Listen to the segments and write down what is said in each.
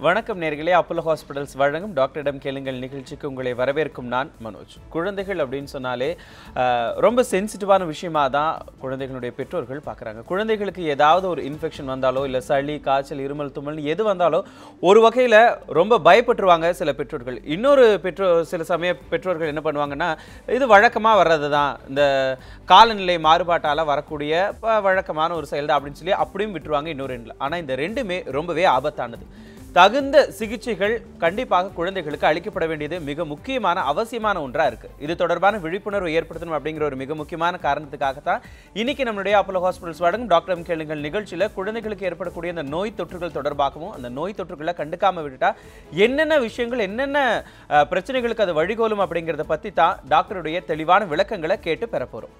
வணக்கம் நேர்களே, Apollo hospitals வழங்கும் டாக்டரிடம் கேளுங்கள் நிகழ்ச்சிக்கு உங்களை வரவேற்கும் நான் மனோஜ். குழந்தைகள் அப்படின்னு சொன்னாலே ரொம்ப சென்சிட்டிவான விஷயமா தான் குழந்தைகளுடைய பெற்றோர்கள் பார்க்குறாங்க. குழந்தைகளுக்கு ஏதாவது ஒரு இன்ஃபெக்ஷன் வந்தாலோ இல்லை சளி, காய்ச்சல், இருமல், தும்மல் எது வந்தாலோ ஒரு வகையில் ரொம்ப பயப்பட்டுருவாங்க சில பெற்றோர்கள். இன்னொரு சில சமய பெற்றோர்கள் என்ன பண்ணுவாங்கன்னா, இது வழக்கமாக வர்றது தான், இந்த காலநிலை மாறுபாட்டால் வரக்கூடிய வழக்கமான ஒரு செயல் தான் அப்படின்னு சொல்லி அப்படியும் விட்டுருவாங்க இன்னொரு ரெண்டில். ஆனால் இந்த ரெண்டுமே ரொம்பவே ஆபத்தானது. தகுந்த சிகிச்சைகள் கண்டிப்பாக குழந்தைகளுக்கு அளிக்கப்பட வேண்டியது மிக முக்கியமான அவசியமான ஒன்றா இருக்கு. இது தொடர்பான விழிப்புணர்வு ஏற்படுத்தணும் அப்படிங்கிற ஒரு மிக முக்கியமான காரணத்துக்காகத்தான் இன்னைக்கு நம்மளுடைய அப்போலோ ஹாஸ்பிட்டல்ஸ் வழங்கும் டாக்டரிடம் கேளுங்கள் நிகழ்ச்சியில குழந்தைகளுக்கு ஏற்படக்கூடிய அந்த நோய் தொற்றுகள் தொடர்பாகவும் அந்த நோய் தொற்றுகளை கண்டுக்காம விட்டுட்டா என்னென்ன விஷயங்கள், என்னென்ன பிரச்சனைகளுக்கு அது வழிகோலும் அப்படிங்கிறத பத்தி தான் டாக்டருடைய தெளிவான விளக்கங்களை கேட்டு பெற போறோம்.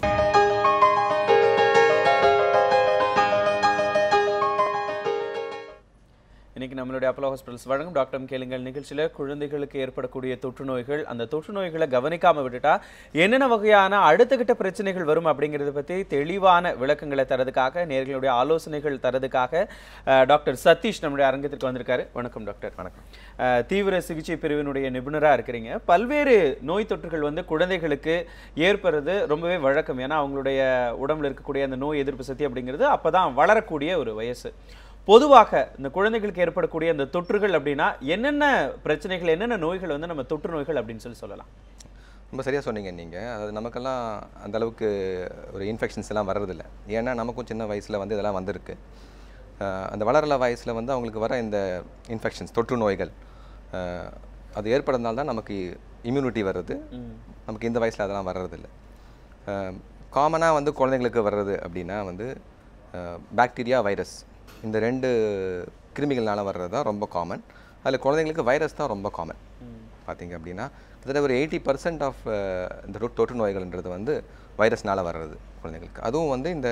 இன்னைக்கு நம்மளுடைய அப்போலோ ஹாஸ்பிட்டல்ஸ் வழங்கும் டாக்டரிடம் கேளுங்கள் நிகழ்ச்சியில் குழந்தைகளுக்கு ஏற்படக்கூடிய தொற்று நோய்கள், அந்த தொற்று நோய்களை கவனிக்காம விட்டுட்டா என்னென்ன வகையான அடுத்த கட்ட பிரச்சனைகள் வரும் அப்படிங்கிறத பற்றி தெளிவான விளக்கங்களை தரதுக்காக, நேர்களுடைய ஆலோசனைகள் தரதுக்காக டாக்டர் சதீஷ் நம்முடைய அரங்கத்திற்கு வந்திருக்காரு. வணக்கம் டாக்டர். வணக்கம். தீவிர சிகிச்சை பிரிவினுடைய நிபுணராக இருக்கிறீங்க. பல்வேறு நோய் தொற்றுகள் குழந்தைகளுக்கு ஏற்படுறது ரொம்பவே வழக்கம். ஏன்னா அவங்களுடைய உடம்புல இருக்கக்கூடிய அந்த நோய் எதிர்ப்பு சக்தி அப்படிங்கிறது அப்பதான் வளரக்கூடிய ஒரு வயசு. பொதுவாக இந்த குழந்தைகளுக்கு ஏற்படக்கூடிய அந்த தொற்றுகள் அப்படின்னா என்னென்ன பிரச்சனைகள், என்னென்ன நோய்கள் நம்ம தொற்று நோய்கள் அப்படின்னு சொல்லலாம்? ரொம்ப சரியாக சொன்னீங்க நீங்கள். அது நமக்கெல்லாம் அந்த அளவுக்கு ஒரு இன்ஃபெக்ஷன்ஸ் எல்லாம் வர்றதில்லை. ஏன்னா நமக்கும் சின்ன வயசில் இதெல்லாம் வந்திருக்கு. அந்த வளரல வயசில் அவங்களுக்கு வர இந்த இன்ஃபெக்ஷன்ஸ், தொற்று நோய்கள் அது ஏற்படுறதுனால தான் நமக்கு இம்யூனிட்டி வருது. நமக்கு இந்த வயசில் அதெல்லாம் வர்றதில்லை. காமனாக குழந்தைங்களுக்கு வர்றது அப்படின்னா பாக்டீரியா, வைரஸ், இந்த ரெண்டு கிருமிகள்னால வர்றது தான் ரொம்ப காமன். அதில் குழந்தைங்களுக்கு வைரஸ் தான் ரொம்ப காமன். பார்த்திங்க அப்படின்னா கிட்டத்தட்ட ஒரு 80% ஆஃப் இந்த தொற்று நோய்கள்ன்றது வைரஸ்னால் வர்றது குழந்தைங்களுக்கு. அதுவும் இந்த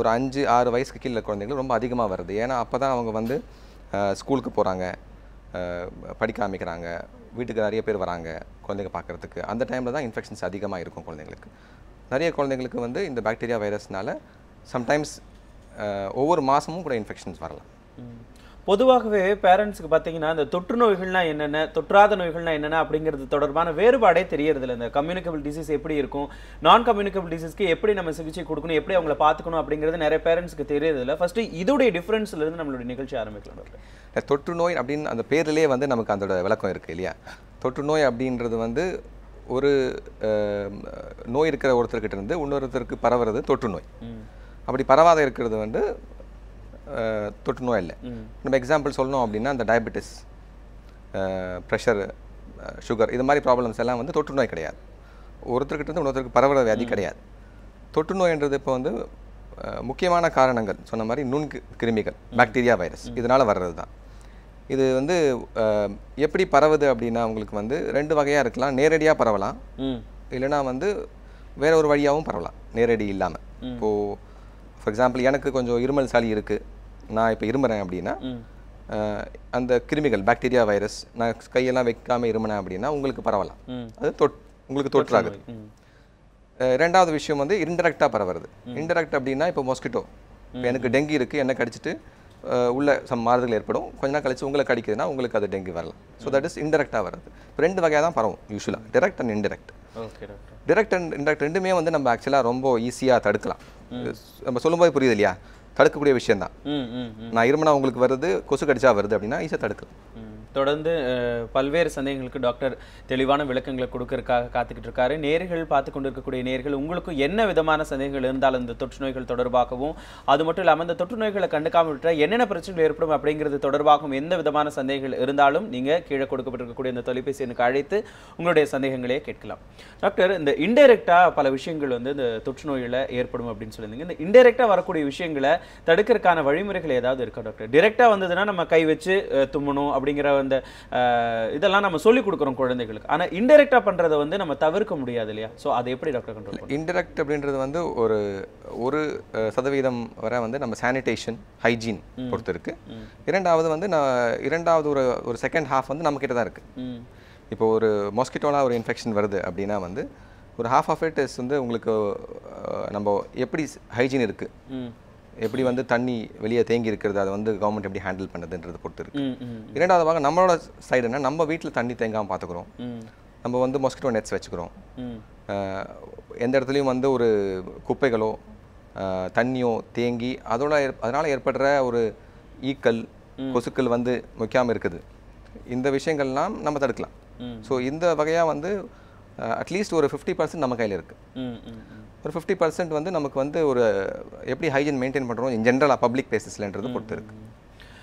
ஒரு 5-6 வயசுக்கு கீழே குழந்தைங்களுக்கு ரொம்ப அதிகமாக வருது. ஏன்னா அப்போ தான் அவங்க ஸ்கூலுக்கு போகிறாங்க, படிக்க ஆரம்பிக்கிறாங்க, வீட்டுக்கு நிறைய பேர் வராங்க குழந்தைங்க பார்க்குறதுக்கு. அந்த டைமில் தான் இன்ஃபெக்ஷன்ஸ் அதிகமாக இருக்கும் குழந்தைங்களுக்கு. நிறைய குழந்தைங்களுக்கு இந்த பாக்டீரியா வைரஸ்னால் சம்டைம்ஸ் ஒவ்வொரு மாதமும் கூட இன்ஃபெக்ஷன்ஸ் வரலாம். பொதுவாகவே பேரண்ட்ஸுக்கு பார்த்தீங்கன்னா இந்த தொற்று நோய்கள்னா என்னென்ன, தொற்றாத நோய்கள்னா என்னென்ன அப்படிங்கிறது தொடர்பான வேறுபாடே தெரியறதில்ல. இந்த கம்யூனிகபிள் டிசீஸ் எப்படி இருக்கும், நான் கம்யூனிகபிள் டிசீஸ்க்கு எப்படி நம்ம சிகிச்சை கொடுக்கணும், எப்படி அவங்கள பார்த்துக்கணும் அப்படிங்கிறது நிறைய பேரண்ட்ஸ்க்கு தெரியறதில்ல. ஃபர்ஸ்ட் இதோடைய டிஃப்ரென்ஸ்லேருந்து நம்மளுடைய நிகழ்ச்சி ஆரம்பிக்கலாம். தொற்று நோய் அப்படின்னு அந்த பேர்லேயே நமக்கு அதோட விளக்கம் இருக்குது இல்லையா? தொற்று நோய் அப்படின்றது ஒரு நோய் இருக்கிற ஒருத்தர்கிட்ட இருந்து இன்னொருத்தருக்கு பரவுறது தொற்று நோய். அப்படி பரவாத இருக்கிறது தொற்று நோய் இல்லை. நம்ம எக்ஸாம்பிள் சொல்லணும் அப்படின்னா அந்த டயபெட்டிஸ், ப்ரெஷர், சுகர், இது மாதிரி ப்ராப்ளம்ஸ் எல்லாம் தொற்று நோய் கிடையாது. ஒருத்தர்கிட்ட இருந்து இன்னொருத்தருக்கு பரவுற வியாதி கிடையாது. தொற்று நோய்ன்றது இப்போ முக்கியமான காரணங்கள் சொன்ன மாதிரி கிருமிகள், பாக்டீரியா, வைரஸ், இதனால் வர்றது தான். இது எப்படி பரவுது அப்படின்னா உங்களுக்கு 2 வகையாக இருக்கலாம். நேரடியாக பரவலாம், இல்லைனா வேற ஒரு வழியாகவும் பரவலாம் நேரடி இல்லாமல். இப்போது ஃபார் எக்ஸாம்பிள் எனக்கு கொஞ்சம் இருமல், சளி இருக்குது, நான் இப்போ இருமுறேன் அப்படின்னா அந்த கிருமிகள், பாக்டீரியா, வைரஸ், நான் கையெல்லாம் வைக்காமல் இருமுனேன் அப்படின்னா உங்களுக்கு பரவலாம். அது உங்களுக்கு தொற்றாகுது. ரெண்டாவது விஷயம் இன்டெரக்டாக பரவுறது. இன்டெரக்ட் அப்படின்னா இப்போ மொஸ்கிட்டோ, இப்போ எனக்கு டெங்கி இருக்குது, என்ன கடிச்சிட்டு உள்ள மாறுதல் ஏற்படும், கொஞ்ச நாள் கழிச்சு உங்களை கடிக்குதுன்னா உங்களுக்கு அது டெங்கி வரலாம். ஸோ தட் இஸ் இன்டெரக்டாக வருது. இப்போ 2 வகையாக தான் பரவும் யூஸ்வலாக, direct and indirect. Direct and indirect ரெண்டுமே நம்ம ஆக்சுவலாக ரொம்ப ஈஸியாக தடுக்கலாம். நம்ம சொல்லும்போது புரியுது இல்லையா? தடுக்கக்கூடிய விஷயம் தான். நான் இருமுனா உங்களுக்கு வருது, கொசு கடிச்சா வருது அப்படின்னா ஈஸியாக தடுக்கலாம். தொடர்ந்து பல்வேறு சந்தேகங்களுக்கு டாக்டர் தெளிவான விளக்கங்களை கொடுக்கறதுக்காக காத்துக்கிட்டு இருக்காரு. நேர்கள் பார்த்து கொண்டு இருக்கக்கூடிய நேர்கள், உங்களுக்கும் என்ன விதமான சந்தேகங்கள் இருந்தாலும் இந்த தொற்று நோய்கள் தொடர்பாகவும், அது மட்டும் இல்லாமல் இந்த தொற்று நோய்களை கண்டுக்காமல் விட்டால் என்னென்ன பிரச்சனைகள் ஏற்படும் அப்படிங்கிறது தொடர்பாகவும் எந்த விதமான சந்தேகங்கள் இருந்தாலும் நீங்கள் கீழே கொடுக்கப்பட்டிருக்கக்கூடிய இந்த தொலைபேசி எண்ணுக்கு அழைத்து உங்களுடைய சந்தேகங்களே கேட்கலாம். டாக்டர், இந்த இன்டைரக்டாக பல விஷயங்கள் இந்த தொற்று நோயில் ஏற்படும் அப்படின்னு சொல்லியிருந்தீங்க. இந்த இன்டைரக்டாக வரக்கூடிய விஷயங்களை தடுக்கிறதுக்கான வழிமுறைகள் ஏதாவது இருக்கா டாக்டர்? டிரெக்டாக வந்ததுன்னா நம்ம கை வச்சு தும்மணும் அப்படிங்கிற அந்த இதெல்லாம் நம்ம சொல்லி கொடுக்குறோம் குழந்தைகளுக்கு. ஆனா இன்டைரக்டா பண்றதை நம்ம தவிர்க்க முடியாது இல்லையா? சோ அதை எப்படி டாக்டர் கண்ட்ரோல் பண்ணுவீங்க? இன்டைரக்ட் அப்படின்றது ஒரு சதவீதம் வரை நம்ம சானிடேஷன், ஹைஜீன் பொறுத்து இருக்கு. இரண்டாவது ஒரு செகண்ட் ஹாஃப் நம்ம கிட்ட தான் இருக்கு. இப்போ ஒரு மொஸ்கிட்டோல ஒரு இன்ஃபெக்ஷன் வருது அப்படின்னா ஒரு half of it is உங்களுக்கு நம்ம எப்படி ஹைஜீன் இருக்கு, எப்படி வந்து தண்ணி வெளியே தேங்கி இருக்கிறது அதை வந்து கவர்மெண்ட் எப்படி ஹேண்டில் பண்ணுதுன்றது பொறுத்து இருக்கு. இரண்டாவதாக நம்மளோட சைடு என்ன, நம்ம வீட்டில் தண்ணி தேங்காமல் பார்த்துக்கிறோம். நம்ம வந்து மொஸ்கிட்டோ நெட்ஸ் வச்சுக்கிறோம். எந்த இடத்துலையும் வந்து ஒரு குப்பைகளோ தண்ணியோ தேங்கி அதனால் ஏற்படுற ஒரு ஈக்கள் கொசுக்கள் வந்து வைக்காமல் இருக்குது. இந்த விஷயங்கள்லாம் நம்ம தடுக்கலாம். ஸோ இந்த வகையாக வந்து அட்லீஸ்ட் ஒரு 50% நம்ம கையில் இருக்குது. ஒரு 50% வந்து நமக்கு வந்து ஒரு எப்படி ஹைஜீன் மெயின்டைன் பண்ணுறோம் இன் ஜென்ரலாக பப்ளிக் பிளேசஸ்லன்றது பொறுத்து இருக்குது.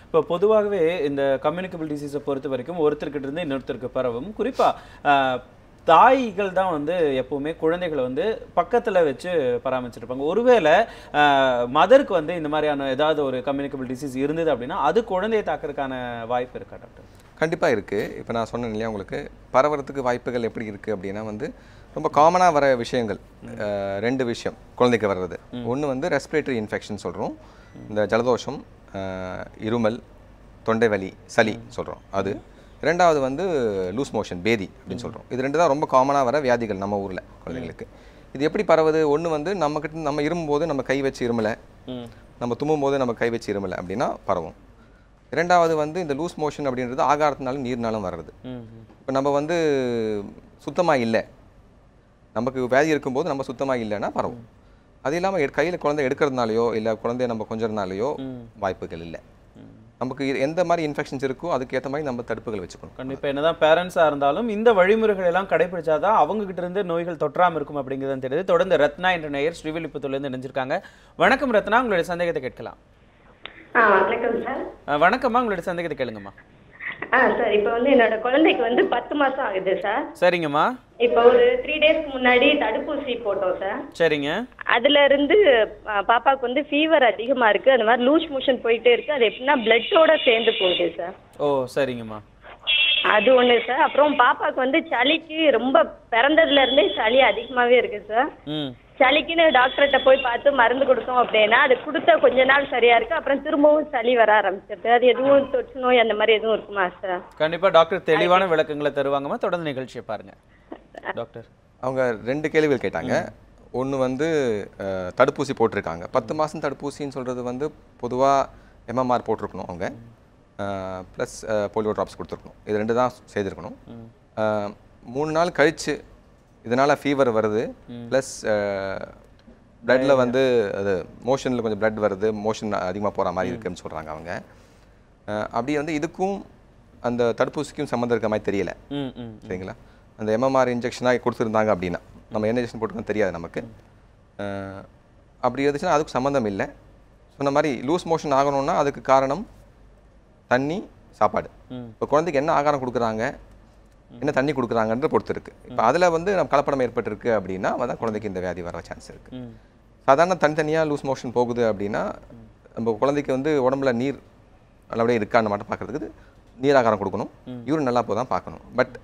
இப்போ பொதுவாகவே இந்த கம்யூனிகபிள் டிசீஸை பொறுத்த வரைக்கும் ஒருத்தர்கிட்ட இருந்து இன்னொருத்தருக்கு பரவும். குறிப்பாக தாய்கள் தான் வந்து எப்பவுமே குழந்தைகளை வந்து பக்கத்தில் வச்சு பராமரிச்சிருப்பாங்க. ஒருவேளை மதருக்கு வந்து இந்த மாதிரியான ஏதாவது ஒரு கம்யூனிகபிள் டிசீஸ் இருந்தது அப்படின்னா அது குழந்தையை தாக்கிறதுக்கான வாய்ப்பு இருக்கா டாக்டர்? கண்டிப்பாக இருக்குது. இப்போ நான் சொன்னேன் இல்லையா உங்களுக்கு, பரவறதுக்கு வாய்ப்புகள் எப்படி இருக்குது அப்படின்னா வந்து ரொம்ப காமனாக வர விஷயங்கள் 2 விஷயம் குழந்தைக்கு வர்றது. ஒன்று வந்து ரெஸ்பிரேட்டரி இன்ஃபெக்ஷன் சொல்கிறோம், இந்த ஜலதோஷம், இருமல், தொண்டை வலி, சளி சொல்கிறோம் அது. ரெண்டாவது வந்து லூஸ் மோஷன், பேதி அப்படின்னு சொல்கிறோம். இது 2 தான் ரொம்ப காமனாக வர வியாதிகள் நம்ம ஊரில் குழந்தைங்களுக்கு. இது எப்படி பரவுது? ஒன்று வந்து நம்ம இருமும்போது நம்ம கை வச்சு இருமலை, நம்ம தும்மும் போது நம்ம கை வச்சு இருமலை அப்படின்னா பரவும். இரண்டாவது வந்து இந்த லூஸ் மோஷன் அப்படின்றது ஆகாரத்தினாலும் நீர்னாலும் வர்றது. இப்போ நம்ம வந்து சுத்தமாக இல்லை, நமக்கு வியாதி இருக்கும்போது நம்ம சுத்தமாக இல்லைன்னா பரவும். அது இல்லாமல் கையில் குழந்தை எடுக்கிறதுனாலையோ இல்லை குழந்தைய நம்ம கொஞ்சறதுனாலையோ வாய்ப்புகள் இல்லை. நமக்கு எந்த மாதிரி இன்ஃபெக்ஷன்ஸ் இருக்கோ அதுக்கேற்ற மாதிரி நம்ம தடுப்புகள் வச்சுக்கணும். கண்டிப்பாக என்னதான் பேரண்ட்ஸாக இருந்தாலும் இந்த வழிமுறைகள் எல்லாம் கடைபிடிச்சாதான் அவங்க கிட்ட இருந்து நோய்கள் தொற்றாமல் இருக்கும் அப்படிங்கிறது தெரியுது. தொடர்ந்து ரத்னா என்ற நேயர் ஸ்ரீவில்லிபுத்தூர்லேருந்து இணைஞ்சிருக்காங்க. வணக்கம் ரத்னா, உங்களுடைய சந்தேகத்தை கேட்கலாம். வணக்கம் சார். வணக்கம்மா, உங்களுடைய சந்தேகத்தை கேளுங்கம்மா. சார் இப்போ வந்து என்னோட குழந்தைக்கு வந்து 10 மாசம் ஆகுது சார். சரிங்கம்மா. இப்போ ஒரு 3 டேஸ்க்கு முன்னாடி தடுப்பூசி போட்டோம் சார். சரிங்க. அதுல இருந்து பாப்பாவுக்கு வந்து ஃபீவர் அதிகமா இருக்கு, அந்த மாதிரி லூஸ் மோஷன் போயிட்டே இருக்கு. அது எப்படின்னா பிளட்டோட சேர்ந்து போகுது சார். ஓ சரிங்கம்மா. அது ஒண்ணு சார். அப்புறம் பாப்பாவுக்கு வந்து சளிக்கு ரொம்ப பிறந்ததுல இருந்தே சளி அதிகமாவே இருக்கு சார். சளிக்குன்னு டாக்டர்கிட்ட போய் பார்த்து மருந்து கொடுத்தோம் அப்படின்னா அது கொடுத்த கொஞ்ச நாள் சரியா இருக்கு, அப்புறம் திரும்பவும் சளி வர ஆரம்பிச்சிருது. அது எதுவும் தொற்று நோய் அந்த மாதிரி எதுவும் இருக்குமா சார்? கண்டிப்பா டாக்டர் தெளிவான விளக்கங்களை தருவாங்கம்மா. தொடர்ந்து நிகழ்ச்சியை பாருங்க டாக்டர். அவங்க 2 கேள்விகள் கேட்டாங்க. ஒன்று வந்து தடுப்பூசி போட்டிருக்காங்க. 10 மாதம் தடுப்பூசின்னு சொல்கிறது வந்து பொதுவாக MMR போட்டிருக்கணும் அவங்க, ப்ளஸ் போலியோ ட்ராப்ஸ் கொடுத்துருக்கணும். இது 2 தான் செய்திருக்கணும். 3 நாள் கழித்து இதனால் ஃபீவர் வருது, ப்ளஸ் பிளட்டில் வந்து அது மோஷனில் கொஞ்சம் பிளட் வருது, மோஷன் அதிகமாக போகிற மாதிரி இருக்குதுன்னு சொல்கிறாங்க அவங்க. அப்படி வந்து இதுக்கும் அந்த தடுப்பூசிக்கும் சம்மந்தம் இருக்க மாதிரி தெரியலை. சரிங்களா? அந்த MMR இன்ஜெக்ஷனாக கொடுத்துருந்தாங்க அப்படின்னா நம்ம என்ன இன்ஜெக்ஷன் போட்டுக்கோன்னு தெரியாது நமக்கு. அப்படி இருந்துச்சுன்னா அதுக்கு சம்மந்தம் இல்லை. சொன்ன மாதிரி லூஸ் மோஷன் ஆகணும்னா அதுக்கு காரணம் தண்ணி, சாப்பாடு. இப்போ குழந்தைக்கு என்ன ஆகாரம் கொடுக்குறாங்க, என்ன தண்ணி கொடுக்குறாங்கன்ற பொறுத்து இருக்குது. இப்போ அதில் வந்து நம்ம கலப்படம் ஏற்பட்டிருக்கு அப்படின்னா அதான் குழந்தைக்கு இந்த வியாதி வர சான்ஸ் இருக்குது. சாதாரண தனித்தனியாக லூஸ் மோஷன் போகுது அப்படின்னா நம்ம குழந்தைக்கு வந்து உடம்புல நீர் நல்லபடியாக இருக்கான்னு மட்டும் பார்க்குறதுக்கு நீர் ஆகாரம் கொடுக்கணும், யூரின் நல்லா போதான் பார்க்கணும். பட்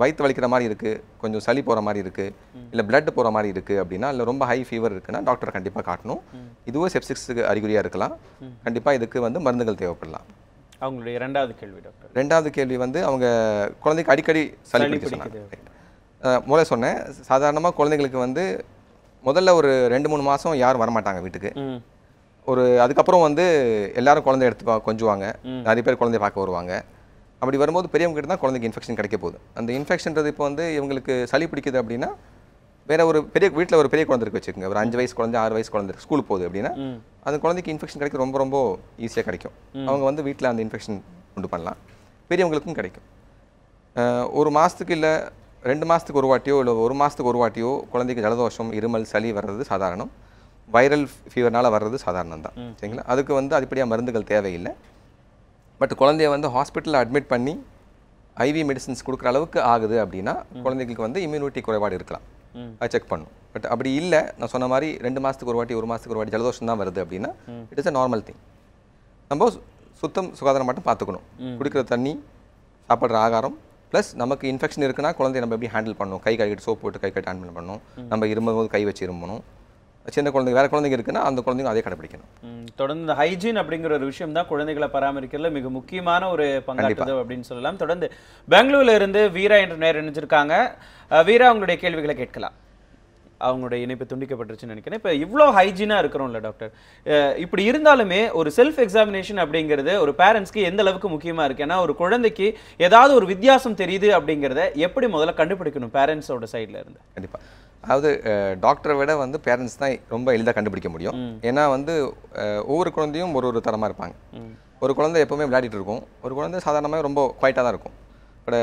வயிற்று வலிக்கிற மாதிரி இருக்குது, கொஞ்சம் சளி போகிற மாதிரி இருக்குது, இல்லை பிளட் போகிற மாதிரி இருக்குது அப்படின்னா, இல்லை ரொம்ப ஹை ஃபீவர் இருக்குன்னா டாக்டரை கண்டிப்பாக காட்டணும். இதுவே செப்சிக்ஸுக்கு அறிகுறியாக இருக்கலாம். கண்டிப்பாக இதுக்கு வந்து மருந்துகள் தேவைப்படலாம். அவங்களுடைய 2வது கேள்வி டாக்டர். 2வது கேள்வி வந்து அவங்க குழந்தைக்கு அடிக்கடி சளி பிடிக்க சொன்னாங்க. முதல்ல சொன்னேன், சாதாரணமாக குழந்தைங்களுக்கு வந்து முதல்ல ஒரு 2-3 மாதம் யாரும் வரமாட்டாங்க வீட்டுக்கு. அதுக்கப்புறம் வந்து எல்லாரும் குழந்தை எடுத்து கொஞ்சுவாங்க, நிறைய பேர் குழந்தைய பார்க்க வருவாங்க. அப்படி வரும்போது பெரியவங்க கிட்ட தான் குழந்தைக்கு இன்ஃபெக்ஷன் கிடைக்க போகுது. அந்த இன்ஃபெக்ஷன்றது இப்போ வந்து இவங்களுக்கு சளி பிடிக்குது அப்படின்னா வேற ஒரு பெரிய வீட்டில் ஒரு பெரிய குழந்தை இருக்கு வச்சுக்கோங்க, ஒரு 5 வயசு குழந்தை 6 வயசு குழந்தை ஸ்கூல் போகுது அப்படின்னா அந்த குழந்தைக்கு இன்ஃபெக்ஷன் கிடைக்க ரொம்ப ரொம்ப ஈஸியாக கிடைக்கும். அவங்க வந்து வீட்டில் அந்த இன்ஃபெக்ஷன் உண்டு பண்ணலாம். பெரியவங்களுக்கும் கிடைக்கும். 1 மாதத்துக்கு இல்லை 2 மாதத்துக்கு ஒரு வாட்டியோ இல்லை 1 மாதத்துக்கு ஒரு வாட்டியோ குழந்தைக்கு ஜலதோஷம், இருமல், சளி வர்றது சாதாரணம். வைரல் ஃபீவர்னால் வர்றது சாதாரணம் தான். சரிங்களா? அதுக்கு வந்து அதிகப்படியாக மருந்துகள் தேவையில்லை. பட் குழந்தைய வந்து ஹாஸ்பிட்டலில் அட்மிட் பண்ணி ஐவி மெடிசின்ஸ் கொடுக்குற அளவுக்கு ஆகுது அப்படின்னா குழந்தைங்களுக்கு வந்து இம்யூனிட்டி குறைபாடு இருக்கலாம், அதை செக் பண்ணும். பட் அப்படி இல்லை, நான் சொன்ன மாதிரி 2 மாதத்துக்கு ஒரு வாட்டி 1 மாதத்துக்கு ஒரு வாட்டி ஜலதோஷம் தான் வருது அப்படின்னா it is a normal thing. நம்ம சுத்தம் சுகாதாரம் மட்டும் பார்த்துக்கணும். குடிக்கிற தண்ணி, சாப்பிட்ற ஆகாரம், ப்ளஸ் நமக்கு இன்ஃபெக்ஷன் இருக்குன்னா குழந்தைய நம்ம எப்படி ஹேண்டில் பண்ணணும், கை கழுவிட்டு சோப் போட்டு கை கட்டி ஹேண்டில் பண்ணணும், நம்ம இருமும்போது கை வச்சு இரும்பணும். சின்ன குழந்தைங்க வேறு குழந்தைங்க இருக்குன்னா அந்த குழந்தைங்க அதே கடைப்பிடிக்கணும். தொடர்ந்து இந்த ஹைஜீன் அப்படிங்கிற ஒரு விஷயம் தான் குழந்தைகளை பராமரிக்கிறதுல மிக முக்கியமான ஒரு பங்காற்றுது அப்படின்னு சொல்லலாம். தொடர்ந்து பெங்களூர்ல இருந்து வீரா என்ற நேர் இணைஞ்சிருக்காங்க. வீரா, உங்களுடைய கேள்விகளை கேட்கலாம். அவங்களுடைய இணைப்பு துண்டிக்கப்பட்டுருச்சுன்னு நினைக்கிறேன். இப்போ இவ்வளோ ஹைஜீனாக இருக்கிறோம்ல டாக்டர், இப்படி இருந்தாலுமே ஒரு செல்ஃப் எக்ஸாமினேஷன் அப்படிங்கிறது ஒரு பேரண்ட்ஸ்க்கு எந்த அளவுக்கு முக்கியமாக இருக்குது? ஏன்னா ஒரு குழந்தைக்கு ஏதாவது ஒரு வித்தியாசம் தெரியுது அப்படிங்கிறத எப்படி முதல்ல கண்டுபிடிக்கணும் பேரண்ட்ஸோட சைடில் இருந்து? கண்டிப்பாக. அதாவது டாக்டரை விட வந்து பேரண்ட்ஸ் தான் ரொம்ப எளிதாக கண்டுபிடிக்க முடியும். ஏன்னா வந்து ஒவ்வொரு குழந்தையும் ஒரு தரமாக இருப்பாங்க. ஒரு குழந்தை எப்போவுமே விளையாடிட்டு இருக்கும், ஒரு குழந்தை சாதாரணமாக ரொம்ப குவைட்டாக தான் இருக்கும். பட்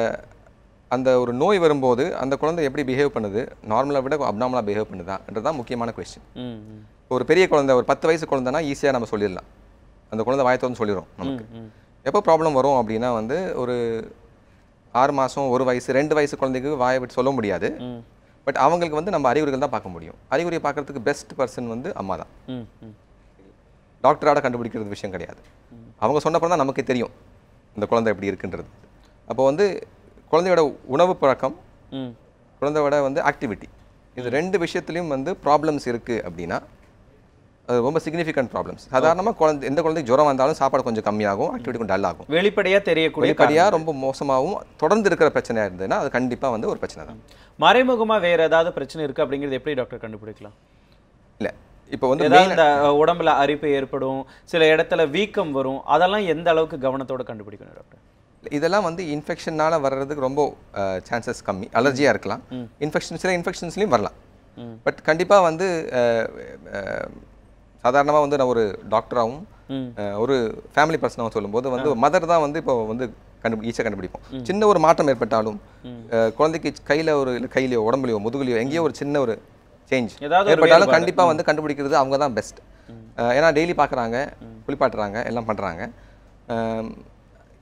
அந்த ஒரு நோய் வரும்போது அந்த குழந்தை எப்படி பிஹேவ் பண்ணுது, நார்மலாக விட அப்நார்மலாக பிஹேவ் பண்ணுதான்றது தான் முக்கியமான கொஸ்டின். ஒரு பெரிய குழந்தை, ஒரு 10 வயசு குழந்தைனா ஈஸியாக நம்ம சொல்லிடலாம், அந்த குழந்தை வாயத்தோன்னு சொல்லிடும் நமக்கு. எப்போ ப்ராப்ளம் வரும் அப்படின்னா வந்து ஒரு 6 மாதம், 1 வயசு, 2 வயசு குழந்தைக்கு வாயை விட்டு சொல்ல முடியாது. பட் அவங்களுக்கு வந்து நம்ம அறிகுறிகள் தான் பார்க்க முடியும். அறிகுறியை பார்க்கறதுக்கு பெஸ்ட் பர்சன் வந்து அம்மா தான். டாக்டராட கண்டுபிடிக்கிறது விஷயம் கிடையாது. அவங்க சொன்னப்பறம் தான் நமக்கு தெரியும் இந்த குழந்தை எப்படி இருக்குன்றது. அப்போ வந்து குழந்தையோட உணவு பழக்கம், குழந்தையோட வந்து ஆக்டிவிட்டி, இது 2 விஷயத்துலையும் வந்து ப்ராப்ளம்ஸ் இருக்குது அப்படின்னா அது ரொம்ப சிக்னிஃபிகண்ட் ப்ராப்ளம்ஸ். சாதாரணமாக எந்த குழந்தைக்கு ஜுரம் வந்தாலும் சாப்பாடு கொஞ்சம் கம்மியாகும், ஆக்டிவிட்டி கொஞ்சம் டல் ஆகும். வெளிப்படையாக ரொம்ப மோசமாகவும் தொடர்ந்து இருக்கிற பிரச்சனையாக இருந்ததுன்னா அது கண்டிப்பாக வந்து ஒரு பிரச்சனை தான். மறைமுகமாக வேறு ஏதாவது பிரச்சனை இருக்குது அப்படிங்கிறது எப்படி டாக்டர் கண்டுபிடிக்கலாம்? இல்லை, இப்போ வந்து இந்த உடம்புல அரிப்பு ஏற்படும், சில இடத்துல வீக்கம் வரும், அதெல்லாம் எந்த அளவுக்கு கவனத்தோடு கண்டுபிடிக்கணும் டாக்டர்? இதெல்லாம் வந்து இன்ஃபெக்ஷனால வர்றதுக்கு ரொம்ப சான்சஸ் கம்மி. அலர்ஜியாக இருக்கலாம், சில இன்ஃபெக்ஷன்ஸ்லையும் வரலாம். பட் கண்டிப்பாக வந்து சாதாரணமாக வந்து நான் ஒரு டாக்டராகவும் ஒரு ஃபேமிலி பர்சனாகவும் சொல்லும்போது வந்து மதர் தான் வந்து இப்போ வந்து ஈஸியாக கண்டுபிடிப்போம். சின்ன ஒரு மாற்றம் ஏற்பட்டாலும் குழந்தைக்கு கையிலையோ உடம்புலையோ முதுகுலையோ எங்கேயோ ஒரு சின்ன ஒரு சேஞ்ச் ஏற்பட்டாலும் கண்டிப்பாக வந்து கண்டுபிடிக்கிறது அவங்க தான் பெஸ்ட். ஏன்னா டெய்லி பார்க்குறாங்க, குளிப்பாட்டுறாங்க, எல்லாம் பண்ணுறாங்க.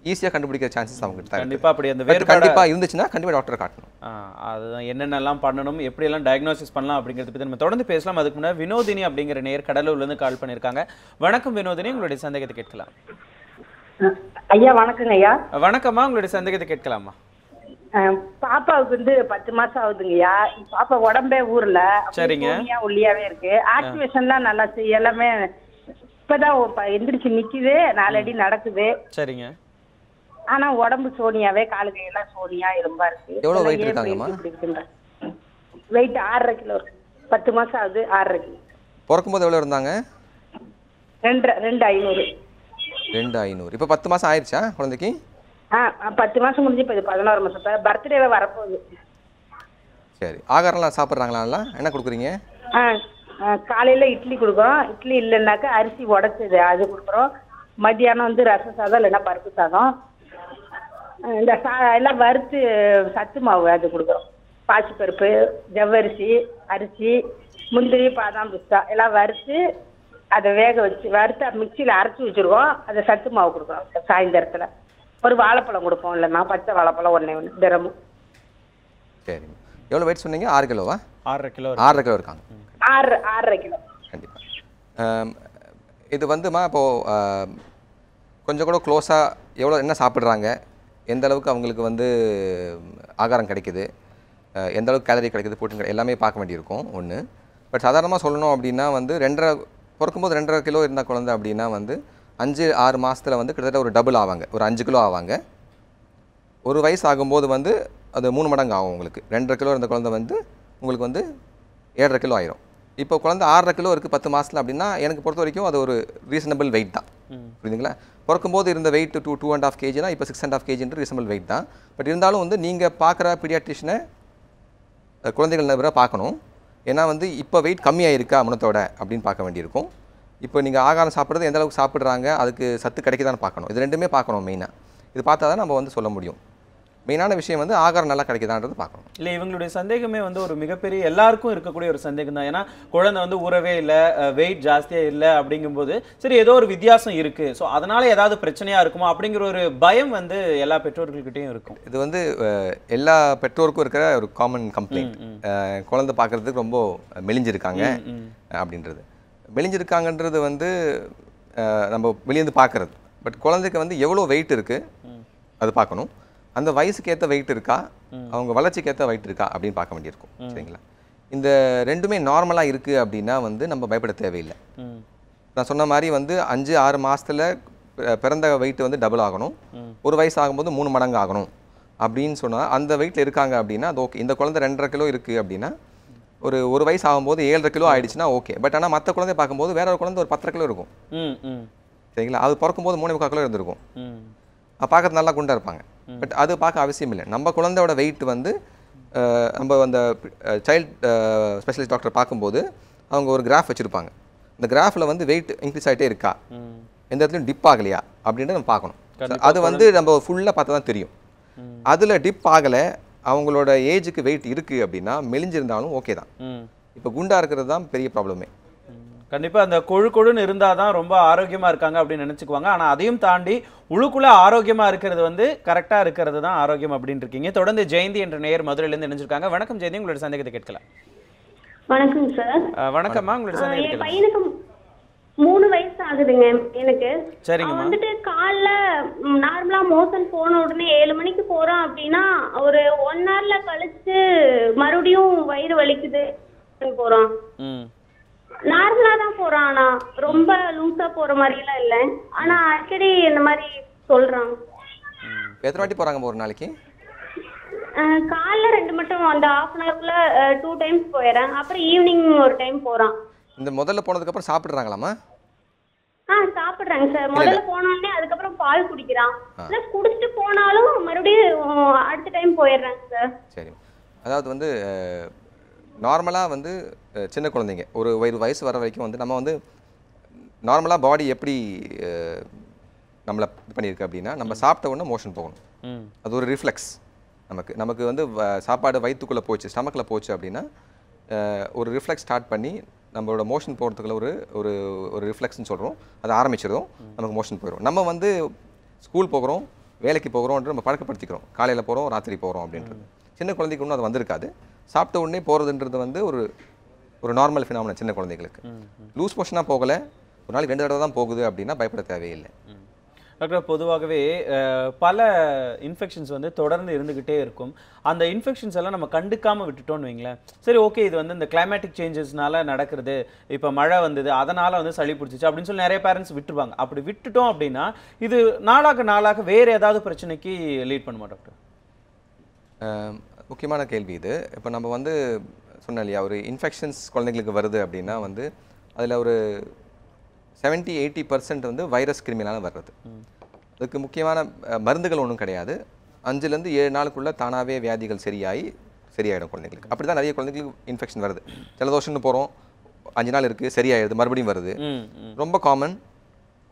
ஈஸியாக கண்டுபிடிக்கிற சான்சஸ் அவங்ககிட்ட கண்டிப்பாக. அப்படி அந்த கண்டிப்பாக இருந்துச்சுன்னா கண்டிப்பாக டாக்டரை காட்டணும். அதுதான் என்னென்னலாம் பண்ணணும், எப்படியெல்லாம் டயக்னோசிஸ் பண்ணலாம் அப்படிங்கிறத பற்றி நம்ம தொடர்ந்து பேசலாம். அதுக்கு முன்னாடி வினோதினி அப்படிங்கிற நேர் கடலூர்லேருந்து கால் பண்ணியிருக்காங்க. வணக்கம் வினோதினி, உங்களுடைய சந்தேகத்தை கேட்கலாம். ஐயா வணக்கங்க ஐயா. வணக்கம்மா, உங்களுடைய சந்தேகத்தை கேட்கலாமா? பாப்பாவுக்கு வந்து 10 மாசம் ஆகுதுங்கய்யா. பாப்பா உடம்பே ஊர்ல, சரிங்க, ஒல்லியாவே இருக்கு. ஆக்டிவேஷன்லாம் நல்லா செய்ய, எல்லாமே இப்பதான் எந்திரிச்சு நிக்குது, 4 அடி நடக்குது. சரிங்க. ஆனா உடம்பு சோனியாவே, காலு கையெல்லாம் சோனியா இரும்பா இருக்கு. எவ்வளவு வெயிட் இருக்காங்கம்மா? வெயிட் 6.5 கிலோ இருக்கு. 10 மாசம் ஆகுது, 6.5 கிலோ. பிறக்கும்போது எவ்வளவு இருந்தாங்க? 2,500. 2,500. இப்போ 10 மாசம் ஆயிடுச்சா குழந்தைக்கு? 10 மாசம் முடிஞ்சு இப்போ 11 மாசம். பர்த்டேவே வரப்போகுது. சரி, ஆகாரம்லாம் சாப்பிட்றாங்களா? என்ன கொடுக்குறீங்க? காலையில இட்லி கொடுக்குறோம். இட்லி இல்லைன்னாக்கா அரிசி உடைச்சது அது கொடுக்குறோம். மத்தியானம் வந்து ரச சாதம் இல்லைன்னா பருப்பு சாதம். இந்த எல்லாம் வறுத்து சத்து மாவு அது கொடுக்குறோம். பாசிப்பருப்பு, ஜவ்வரிசி, அரிசி, முந்திரி, பாதாம், பிஸ்தா எல்லாம் வறுத்து அதை வேக வச்சு வறுத்து மிக்சியில் அரைச்சி வச்சுருவோம். அதை சத்து மாவு கொடுக்குறோம். சாயந்தரத்தில் ஒரு வாழைப்பழம் கொடுப்போம், இல்லைன்னா பச்சை வாழைப்பழம் 1 தினமும். சரி, எவ்வளோ வெயிட் சொன்னீங்க? 6 கிலோவா? 6.5 கிலோ. 6.5 கிலோ இருக்காங்க. 6.5 கிலோ. கண்டிப்பாக. இது வந்துமா இப்போது கொஞ்சம் கூட க்ளோஸாக என்ன சாப்பிட்றாங்க, எந்த அளவுக்கு அவங்களுக்கு வந்து ஆகாரம் கிடைக்குது, எந்த அளவுக்கு கேலரி கிடைக்குது, புரோட்டீன் எல்லாமே பார்க்க வேண்டியிருக்கும் ஒன்று. பட் சாதாரணமாக சொல்லணும் அப்படின்னா வந்து பிறக்கும்போது 2.5 கிலோ இருந்த குழந்தை அப்படின்னா வந்து 5-6 மாதத்தில் வந்து கிட்டத்தட்ட ஒரு டபுள் ஆவாங்க, ஒரு 5 கிலோ ஆவாங்க. 1 வயசு ஆகும்போது வந்து அது 3 மடங்கு ஆகும். உங்களுக்கு 2.5 கிலோ இருந்த குழந்தை வந்து உங்களுக்கு வந்து 7.5 கிலோ ஆயிரும். இப்போ குழந்தை 6.5 கிலோ இருக்குது 10 மாதத்தில் அப்படின்னா எனக்கு பொறுத்த வரைக்கும் அது ஒரு ரீசனபிள் வெயிட் தான். புரியுதுங்களா? பிறக்கும்போது இருந்த வெயிட் 2.5 kg, இப்போ 6.5 kg ரீசனபிள் வெயிட் தான். பட் இருந்தாலும் வந்து நீங்கள் பார்க்குற பீடியாட்ரிஷனை குழந்தைகள் நபரை பார்க்கணும். ஏன்னா வந்து இப்போ வெயிட் கம்மியாயிருக்கா முன்னத்தோட அப்படின்னு பார்க்க வேண்டியிருக்கும். இப்போ நீங்கள் ஆகாரம் சாப்பிட்றது எந்த அளவுக்கு சாப்பிட்றாங்க, அதுக்கு சத்து கிடைக்குதான்னு பார்க்கணும். இது ரெண்டுமே பார்க்கணும் மெயினாக. இது பார்த்தா தான் நம்ம வந்து சொல்ல முடியும். மெயினான விஷயம் வந்து ஆகாரம் நல்லா கிடைக்குதான்றது பார்க்கணும். இல்லை, இவங்களுடைய சந்தேகமே வந்து ஒரு மிகப்பெரிய எல்லாருக்கும் இருக்கக்கூடிய ஒரு சந்தேகம் தான். ஏன்னா குழந்தை வந்து ஊறவே இல்லை, வெயிட் ஜாஸ்தியாக இல்லை அப்படிங்கும்போது சரி ஏதோ ஒரு வித்தியாசம் இருக்குது, ஸோ அதனால் ஏதாவது பிரச்சனையாக இருக்குமா அப்படிங்கிற ஒரு பயம் வந்து எல்லா பெற்றோர்கள்கிட்டையும் இருக்கும். இது வந்து எல்லா பெற்றோருக்கும் இருக்கிற ஒரு காமன் கம்ப்ளைண்ட். குழந்தை பார்க்குறதுக்கு ரொம்ப மெலிஞ்சிருக்காங்க அப்படின்றது. மெலிஞ்சிருக்காங்கன்றது வந்து நம்ம வெளியேந்து பார்க்குறது. பட் குழந்தைக்கு வந்து எவ்வளோ வெயிட் இருக்குது அது பார்க்கணும். அந்த வயசுக்கு ஏற்ற வெயிட் இருக்கா, அவங்க வளர்ச்சிக்கு ஏற்ற வெயிட் இருக்கா அப்படின்னு பார்க்க வேண்டியிருக்கும். சரிங்களா? இந்த ரெண்டுமே நார்மலாக இருக்குது அப்படின்னா வந்து நம்ம பயப்பட தேவையில்லை. நான் சொன்ன மாதிரி வந்து 5-6 மாதத்தில் பிறந்த வெயிட் வந்து டபுள் ஆகணும், 1 வயசு ஆகும்போது 3 மடங்கு ஆகணும் அப்படின்னு சொன்னால் அந்த வெயிட்டில் இருக்காங்க அப்படின்னா அது ஓகே. இந்த குழந்தை 2.5 கிலோ இருக்குது அப்படின்னா ஒரு வயசு ஆகும்போது 7.5 கிலோ ஆயிடுச்சுன்னா ஓகே. பட் ஆனால் மற்ற குழந்தை பார்க்கும்போது வேற ஒரு குழந்தை ஒரு 10.5 கிலோ இருக்கும். சரிங்களா? அது பிறக்கும்போது 3.25 கிலோ இருந்திருக்கும். பார்க்கறது நல்லா குண்டா இருப்பாங்க. பட் அது பார்க்க அவசியம் இல்லை. நம்ம குழந்தையோட வெயிட் வந்து நம்ம அந்த சைல்ட் ஸ்பெஷலிஸ்ட் டாக்டர் பார்க்கும்போது அவங்க ஒரு கிராஃப் வச்சுருப்பாங்க. இந்த கிராஃபில் வந்து வெயிட் இன்க்ரீஸ் ஆகிட்டே இருக்கா, எந்த இடத்துலையும் டிப் ஆகலையா அப்படின்ட்டு நம்ம பார்க்கணும். அது வந்து நம்ம ஃபுல்லாக பார்த்தா தான் தெரியும். அதில் டிப் ஆகலை, அவங்களோட ஏஜுக்கு வெயிட் இருக்குது அப்படின்னா மெலிஞ்சிருந்தாலும் ஓகே தான். இப்போ குண்டாக இருக்கிறது தான் பெரிய ப்ராப்ளமே. கண்டிப்பாக அந்த கொழுன்னு இருந்தால் தான் ரொம்ப ஆரோக்கியமாக இருக்காங்க அப்படின்னு நினச்சிக்குவாங்க. ஆனால் அதையும் தாண்டி உள்ளுக்குள்ளே ஆரோக்கியமாக இருக்கிறது வந்து கரெக்டாக இருக்கிறது தான் ஆரோக்கியம் அப்படின்னு இருக்கீங்க. தொடர்ந்து ஜெயந்தி என்ற நேயர் மதுரையிலேருந்து நினைச்சிருக்காங்க. வணக்கம் ஜெயந்தி, உங்களோட சந்தேகத்தை கேட்கலாம். வணக்கம் சார். வணக்கம்மா, உங்களோட சந்தேகத்தை என் பையனுக்கு 3 வயசு ஆகுதுங்க எனக்கு. சரிங்கம்மா. வந்துட்டு காலைல நார்மலா மோஷன் போன உடனே 7 மணிக்கு போறோம் அப்படின்னா ஒரு 1 ஹவர்ல கழிச்சு மறுபடியும் வயிறு வலிக்குது போறோம். நார்மலா தான் போறான், ஆனா ரொம்ப லூசா போற மாதிரி எல்லாம் இல்ல. ஆனா அடிக்கடி இந்த மாதிரி சொல்றான். எத்தனை வாட்டி போறாங்க ஒரு நாளைக்கு? காலைல 2 மட்டும், அந்த half an hourக்குள்ள 2 டைம்ஸ் போயிடுறேன். அப்புறம் ஈவினிங் ஒரு டைம் போறான். இந்த முதல்ல போனதுக்கு அப்புறம் சாப்பிடுறாங்களாமா? சாப்பிடுறாங்க சார். முதல்ல போனோடனே அதுக்கப்புறம் பால் குடிக்கிறான். குடிச்சிட்டு போனாலும் மறுபடியும் அடுத்த டைம் போயிடுறாங்க சார். சரி, அதாவது வந்து நார்மலாக வந்து சின்ன குழந்தைங்க ஒரு வயசு வர வரைக்கும் வந்து நம்ம வந்து நார்மலாக பாடி எப்படி நம்மளை இது பண்ணியிருக்கு அப்படின்னா, நம்ம சாப்பிட்ட உடனே மோஷன் போகணும். அது ஒரு ரிஃப்ளெக்ஸ். நமக்கு வந்து சாப்பாடு வயிற்றுக்குள்ளே போச்சு, ஸ்டமக்கில் போச்சு அப்படின்னா ஒரு ரிஃப்ளெக்ஸ் ஸ்டார்ட் பண்ணி நம்மளோட மோஷன் போகிறதுக்குள்ள ஒரு ஒரு ஒரு ரிஃப்ளெக்ஸ்ன்னு சொல்கிறோம். அது ஆரம்பிச்சிடும், நமக்கு மோஷன் போயிடும். நம்ம வந்து ஸ்கூல் போகிறோம், வேலைக்கு போகிறோன்ற நம்ம பழக்கப்படுத்திக்கிறோம். காலையில் போகிறோம், ராத்திரி போகிறோம் அப்படின்றது. சின்ன குழந்தைக்கு இன்னும் அது வந்திருக்காது. சாப்பிட்ட உடனே போகிறதுன்றது வந்து ஒரு நார்மல் ஃபினாமினல் சின்ன குழந்தைகளுக்கு. லூஸ் மோஷனாக போகலை, ஒரு நாளைக்கு 2 தடவை தான் போகுது அப்படின்னா பயப்பட தேவையில்லை. டாக்டர், பொதுவாகவே பல இன்ஃபெக்ஷன்ஸ் வந்து தொடர்ந்து இருந்துக்கிட்டே இருக்கும். அந்த இன்ஃபெக்ஷன்ஸ் எல்லாம் நம்ம கண்டுக்காமல் விட்டுட்டோன்னு வைங்களேன், சரி ஓகே இது வந்து இந்த கிளைமேட்டிக் சேஞ்சஸ்னால நடக்கிறது, இப்போ மழை வந்தது அதனால் வந்து சளி பிடிச்சிச்சு அப்படின்னு சொல்லி நிறைய பேரண்ட்ஸ் விட்டுருவாங்க. அப்படி விட்டுட்டோம் அப்படின்னா இது நாளாக வேறு ஏதாவது பிரச்சனைக்கு லீட் பண்ணுமா டாக்டர்? முக்கியமான கேள்வி இது. இப்போ நம்ம வந்து சொன்னோம் இல்லையா, ஒரு இன்ஃபெக்ஷன்ஸ் குழந்தைங்களுக்கு வருது அப்படின்னா வந்து அதில் ஒரு 70-80% வந்து வைரஸ் கிருமினால வர்றது. அதுக்கு முக்கியமான மருந்துகள் ஒன்றும் கிடையாது. 5லேருந்து 7 நாளுக்குள்ளே தானாகவே வியாதிகள் சரியாயிடும் குழந்தைங்களுக்கு. அப்படி தான் நிறைய குழந்தைங்களுக்கு இன்ஃபெக்ஷன் வருது. ஜலதோஷம்னு போகிறோம், 5 நாள் இருக்குது, சரியாயிடுது, மறுபடியும் வருது. ரொம்ப காமன்.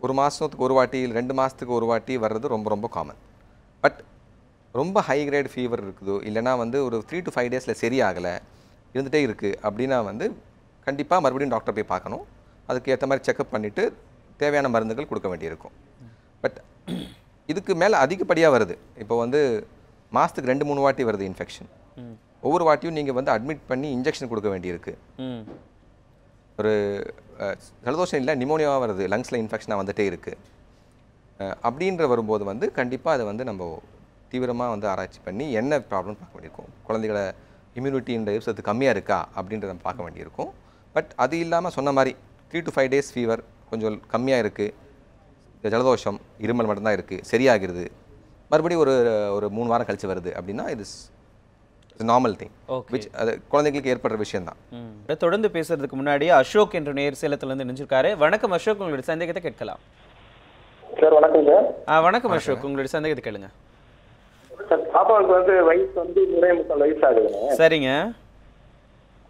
1 மாதத்துக்கு ஒரு வாட்டி, 2 மாதத்துக்கு ஒரு வாட்டி வர்றது ரொம்ப ரொம்ப காமன். பட் ரொம்ப ஹை கிரேட் ஃபீவர் இருக்குதோ, இல்லைனா வந்து ஒரு 3 to 5 டேஸில் சரியாகலை, இருந்துகிட்டே இருக்குது அப்படின்னா வந்து கண்டிப்பாக மறுபடியும் டாக்டர் போய் பார்க்கணும். அதுக்கு ஏற்ற மாதிரி செக்அப் பண்ணிவிட்டு தேவையான மருந்துகள் கொடுக்க வேண்டியிருக்கும். பட் இதுக்கு மேலே அதிகப்படியாக வருது. இப்போ வந்து மாதத்துக்கு 2-3 வாட்டி வருது இன்ஃபெக்ஷன். ஒவ்வொரு வாட்டியும் நீங்கள் வந்து அட்மிட் பண்ணி இன்ஜெக்ஷன் கொடுக்க வேண்டியிருக்கு. ஒரு ஜலதோஷம் இல்லை, நிமோனியாவாக வருது, லங்ஸில் இன்ஃபெக்ஷனாக வந்துகிட்டே இருக்குது. அப்படின்ற வரும்போது வந்து கண்டிப்பாக அதை வந்து நம்ம தீவிரமாக வந்து ஆராய்ச்சி பண்ணி என்ன ப்ராப்ளம் பார்க்க வேண்டியிருக்கும். குழந்தைகள இம்யூனிட்டின்ற எதிர்ப்பு கம்மியாக இருக்கா அப்படின்றத நம்ம பார்க்க வேண்டியிருக்கும். பட் அது இல்லாமல் சொன்ன மாதிரி 3 to 5 டேஸ் ஃபீவர் கொஞ்சம் கம்மியாக இருக்குது, ஜலதோஷம் இருமல் மட்டும்தான் இருக்குது, சரியாகிறது, மறுபடியும் ஒரு 3 வாரம் கழிச்சு வருது அப்படின்னா இது நார்மல் திங். அது குழந்தைங்களுக்கு ஏற்படுற விஷயம்தான். தொடர்ந்து பேசுறதுக்கு முன்னாடி அசோக் என்ற நேர் சேலத்திலிருந்து நினைச்சிருக்காரு. வணக்கம் அசோக், உங்களுடைய சந்தேகத்தை கேட்கலாம். சார் வணக்கம் சார். வணக்கம் அசோக், உங்களுடைய சந்தேகத்தை கேளுங்க. சார் பாப்பாவுக்கு வந்து வயசு வந்து 3.25 வயசு ஆகுதுங்க. சரிங்க.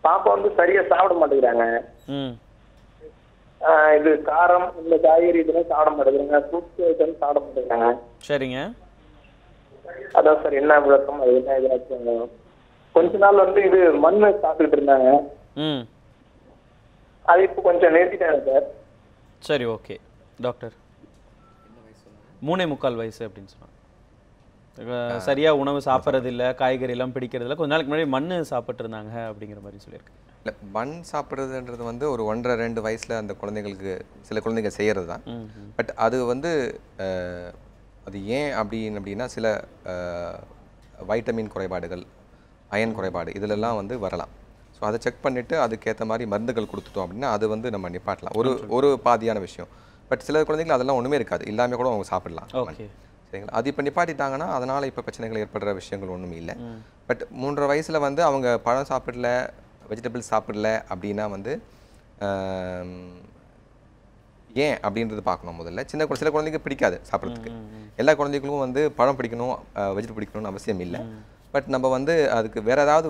பாப்பா வந்து சரியா சாப்பிட மாட்டேங்கிறாங்க. இது காரம் இந்த காய்கறி இதெல்லாம் சாப்பிட மாட்டேங்கிறாங்க, ஃப்ரூட்ஸ் ஐட்டம் சாப்பிட மாட்டேங்கிறாங்க. சரிங்க. அதான் சார் என்ன விளக்கம், அது என்ன இதுன்னு கொஞ்ச நாள் வந்து இது மண்ணு சாப்பிட்டுட்டு இருந்தாங்க, அது இப்போ கொஞ்சம் நிறுத்திட்டாங்க சார். சரி ஓகே டாக்டர். 3.25 வயசு அப்படின்னு சொன்னாங்க. சரியா உணவு சாப்பிட்றது இல்லை, காய்கறி எல்லாம் பிடிக்கிறது இல்லை, கொஞ்ச நாளைக்கு முன்னாடி மண் சாப்பிட்டு இருந்தாங்க அப்படிங்கிற மாதிரி சொல்லியிருக்கேன். இல்லை, மண் சாப்பிட்றதுன்றது வந்து ஒரு 1.5-2 வயசில் அந்த குழந்தைங்களுக்கு சில குழந்தைங்க செய்கிறது தான். பட் அது வந்து அது ஏன் அப்படின்னா சில வைட்டமின் குறைபாடுகள், அயன் குறைபாடு இதிலெல்லாம் வந்து வரலாம். ஸோ அதை செக் பண்ணிவிட்டு அதுக்கேற்ற மாதிரி மருந்துகள் கொடுத்துட்டோம் அப்படின்னா அது வந்து நம்ம நிப்பாட்டலாம். ஒரு பாதியான விஷயம். பட் சில குழந்தைகள் அதெல்லாம் ஒன்றுமே இருக்காது, இல்லாமல் கூட அவங்க சாப்பிடலாம். சரிங்களா? அது இப்போ நிப்பாட்டிட்டாங்கன்னா அதனால் இப்போ பிரச்சனைகள் ஏற்படுற விஷயங்கள் ஒன்றும் இல்லை. பட் 3.5 வயசில் வந்து அவங்க பழம் சாப்பிடல, வெஜிடபிள்ஸ் சாப்பிடல அப்படின்னா வந்து ஏன் அப்படின்றது பார்க்கணும். முதல்ல சில குழந்தைங்க பிடிக்காது சாப்பிட்றதுக்கு. எல்லா குழந்தைகளும் வந்து பழம் பிடிக்கணும், வெஜிடபிள் பிடிக்கணும்னு அவசியம் இல்லை. பட் நம்ம வந்து அதுக்கு வேறு ஏதாவது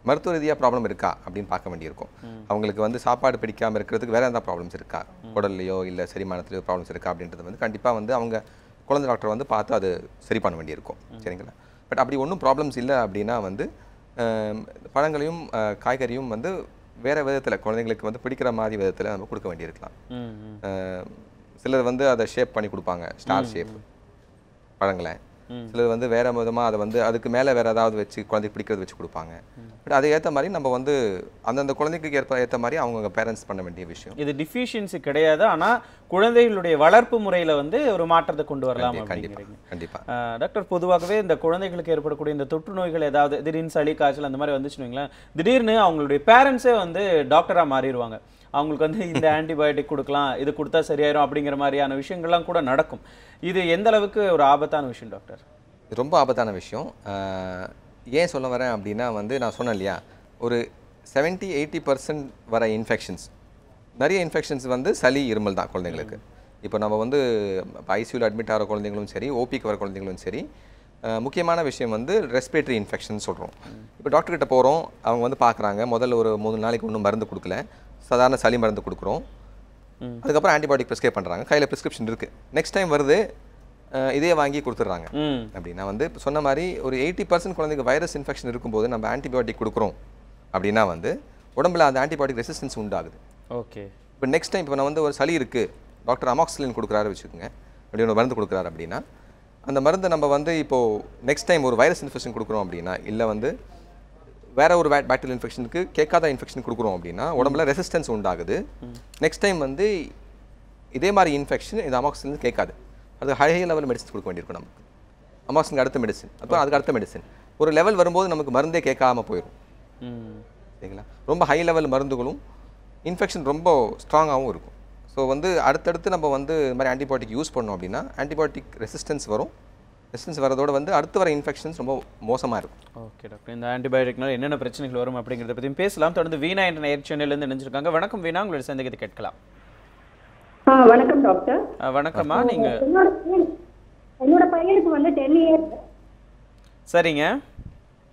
மருத்துவ ரீதியாக ப்ராப்ளம் இருக்கா அப்படின்னு பார்க்க வேண்டியிருக்கும். அவங்களுக்கு வந்து சாப்பாடு பிடிக்காமல் இருக்கிறதுக்கு வேறு ஏதாவது ப்ராப்ளம்ஸ் இருக்கா, குடல்லையோ இல்லை செரிமானத்துலையோ ப்ராப்ளம்ஸ் இருக்கா அப்படின்றது வந்து கண்டிப்பாக வந்து அவங்க குழந்தை டாக்டர் வந்து பார்த்து அது சரி பண்ண வேண்டியிருக்கும். சரிங்களா? பட் அப்படி ஒன்றும் ப்ராப்ளம்ஸ் இல்லை அப்படின்னா வந்து பழங்களையும் காய்கறியும் வந்து வேறு விதத்தில் குழந்தைங்களுக்கு வந்து பிடிக்கிற மாதிரி விதத்தில் நம்ம கொடுக்க வேண்டியிருக்கலாம். சிலர் வந்து அதை ஷேப் பண்ணி கொடுப்பாங்க, ஸ்டார் ஷேப் பழங்களை. சிலர் வந்து வேறு விதமாக அதை வந்து அதுக்கு மேலே வேறு ஏதாவது வச்சு குழந்தைக்கு பிடிக்கிறது வச்சு கொடுப்பாங்க. பட் அதை ஏற்ற மாதிரி நம்ம வந்து அந்தந்த குழந்தைக்கு ஏற்ற மாதிரி அவங்க பேரண்ட்ஸ் பண்ண வேண்டிய விஷயம். இது டிஃபிஷியன்சி கிடையாது, ஆனால் குழந்தைகளுடைய வளர்ப்பு முறையில் வந்து ஒரு மாற்றத்தை கொண்டு வரலாம். கண்டிப்பாக டாக்டர், பொதுவாகவே இந்த குழந்தைகளுக்கு ஏற்படக்கூடிய இந்த தொற்று நோய்கள் ஏதாவது திடீர்னு சளி காய்ச்சல் அந்த மாதிரி வந்துச்சுன்னு வைங்களேன், திடீர்னு அவங்களுடைய பேரண்ட்ஸே வந்து டாக்டராக மாறிடுவாங்க. அவங்களுக்கு வந்து இந்த ஆன்டிபயோட்டிக் கொடுக்கலாம், இது கொடுத்தா சரியாயிரும் அப்படிங்கிற மாதிரியான விஷயங்கள்லாம் கூட நடக்கும். இது எந்த அளவுக்கு ஒரு ஆபத்தான விஷயம் டாக்டர்? ரொம்ப ஆபத்தான விஷயம். ஏன் சொல்ல வரேன் அப்படின்னா வந்து நான் சொன்னேன் இல்லையா, ஒரு 70-80% வர இன்ஃபெக்ஷன்ஸ், நிறைய இன்ஃபெக்ஷன்ஸ் வந்து சளி இருமல் தான் குழந்தைங்களுக்கு. இப்போ நம்ம வந்து ஐசியூவில் அட்மிட் ஆகிற குழந்தைங்களும் சரி, ஓபிக்கு வர குழந்தைங்களும் சரி, முக்கியமான விஷயம் வந்து ரெஸ்பிரேட்டரி இன்ஃபெக்ஷன் சொல்கிறோம். இப்போ டாக்டர்கிட்ட போகிறோம், அவங்க வந்து பார்க்குறாங்க, முதல்ல ஒரு 3 நாளைக்கு ஒன்றும் மருந்து கொடுக்கல, சாதாரண சளி மருந்து கொடுக்குறோம். அதுக்கப்புறம் ஆன்டிபயோட்டிக் ப்ரிஸ்கிரைப் பண்ணுறாங்க, கையில் ப்ரிஸ்கிரிப்ஷன் இருக்குது. நெக்ஸ்ட் டைம் வருது, இதே வாங்கி கொடுத்துட்றாங்க. அப்படின்னா வந்து சொன்ன மாதிரி ஒரு 80% குழந்தைக்கு வைரஸ் இன்ஃபெக்ஷன் இருக்கும்போது நம்ம ஆன்டிபயோட்டிக் கொடுக்குறோம் அப்படின்னா வந்து உடம்புல அந்த ஆன்டிபயோட்டிக் ரெசிஸ்டன்ஸ் உண்டாகுது. ஓகே. இப்போ நெக்ஸ்ட் டைம் இப்போ நான் வந்து ஒரு சளி இருக்குது, டாக்டர் அமாக்சிலின் கொடுக்குறாரு வச்சுக்கோங்க, அப்படி ஒரு மருந்து கொடுக்குறாரு அப்படின்னா அந்த மருந்தை நம்ம வந்து இப்போது நெக்ஸ்ட் டைம் ஒரு வைரஸ் இன்ஃபெக்ஷன் கொடுக்குறோம் அப்படின்னா, இல்லை வந்து வேறு ஒரு பாக்டீரியல் இன்ஃபெக்ஷனுக்கு கேட்காத இன்ஃபெக்ஷன் கொடுக்குறோம் அப்படின்னா உடம்புல ரெசிஸ்டன்ஸ் உண்டாகுது. நெக்ஸ்ட் டைம் வந்து இதே மாதிரி இன்ஃபெக்ஷன் இந்த அமாக்சிலின் கேட்காது, அது ஹை லெவல் மெடிசன் கொடுக்க வேண்டியிருக்கும் நமக்கு. அமாக்சிலினுக்கு அடுத்த மெடிசன், அப்போ அதுக்கு அடுத்த மெடிசன், ஒரு லெவல் வரும்போது நமக்கு மருந்தே கேட்காம போயிடும். சரிங்களா? ரொம்ப ஹை லெவல் மருந்துகளும் இன்ஃபெக்ஷன் ரொம்ப ஸ்ட்ராங்காகவும் இருக்கும். ஸோ வந்து அடுத்தடுத்து நம்ம வந்து இது மாதிரி ஆன்டிபயோட்டிக் யூஸ் பண்ணோம் அப்படின்னா ஆன்டிபயோட்டிக் ரெசிஸ்டன்ஸ் வரும். ரெசிஸ்டன்ஸ் வரதோட வந்து அடுத்து வர இன்ஃபெக்ஷன்ஸ் ரொம்ப மோசமாக இருக்கும். ஓகே டாக்டர், இந்த ஆன்டிபயோட்டிக்னால என்னென்ன பிரச்சனைகள் வரும் அப்படிங்கிறத பற்றியும் பேசலாம். தொடர்ந்து வீணா என்ற நேர் சேனல்லேருந்து நினைச்சிருக்காங்க. வணக்கம் வீணா, உங்களுடைய சந்தேகத்தை கேட்கலாம். வணக்கம் டாக்டர். வணக்கம்மா. நீங்க என்னோட பையனுக்கு வந்து 10 இயர்ஸ். சரிங்க.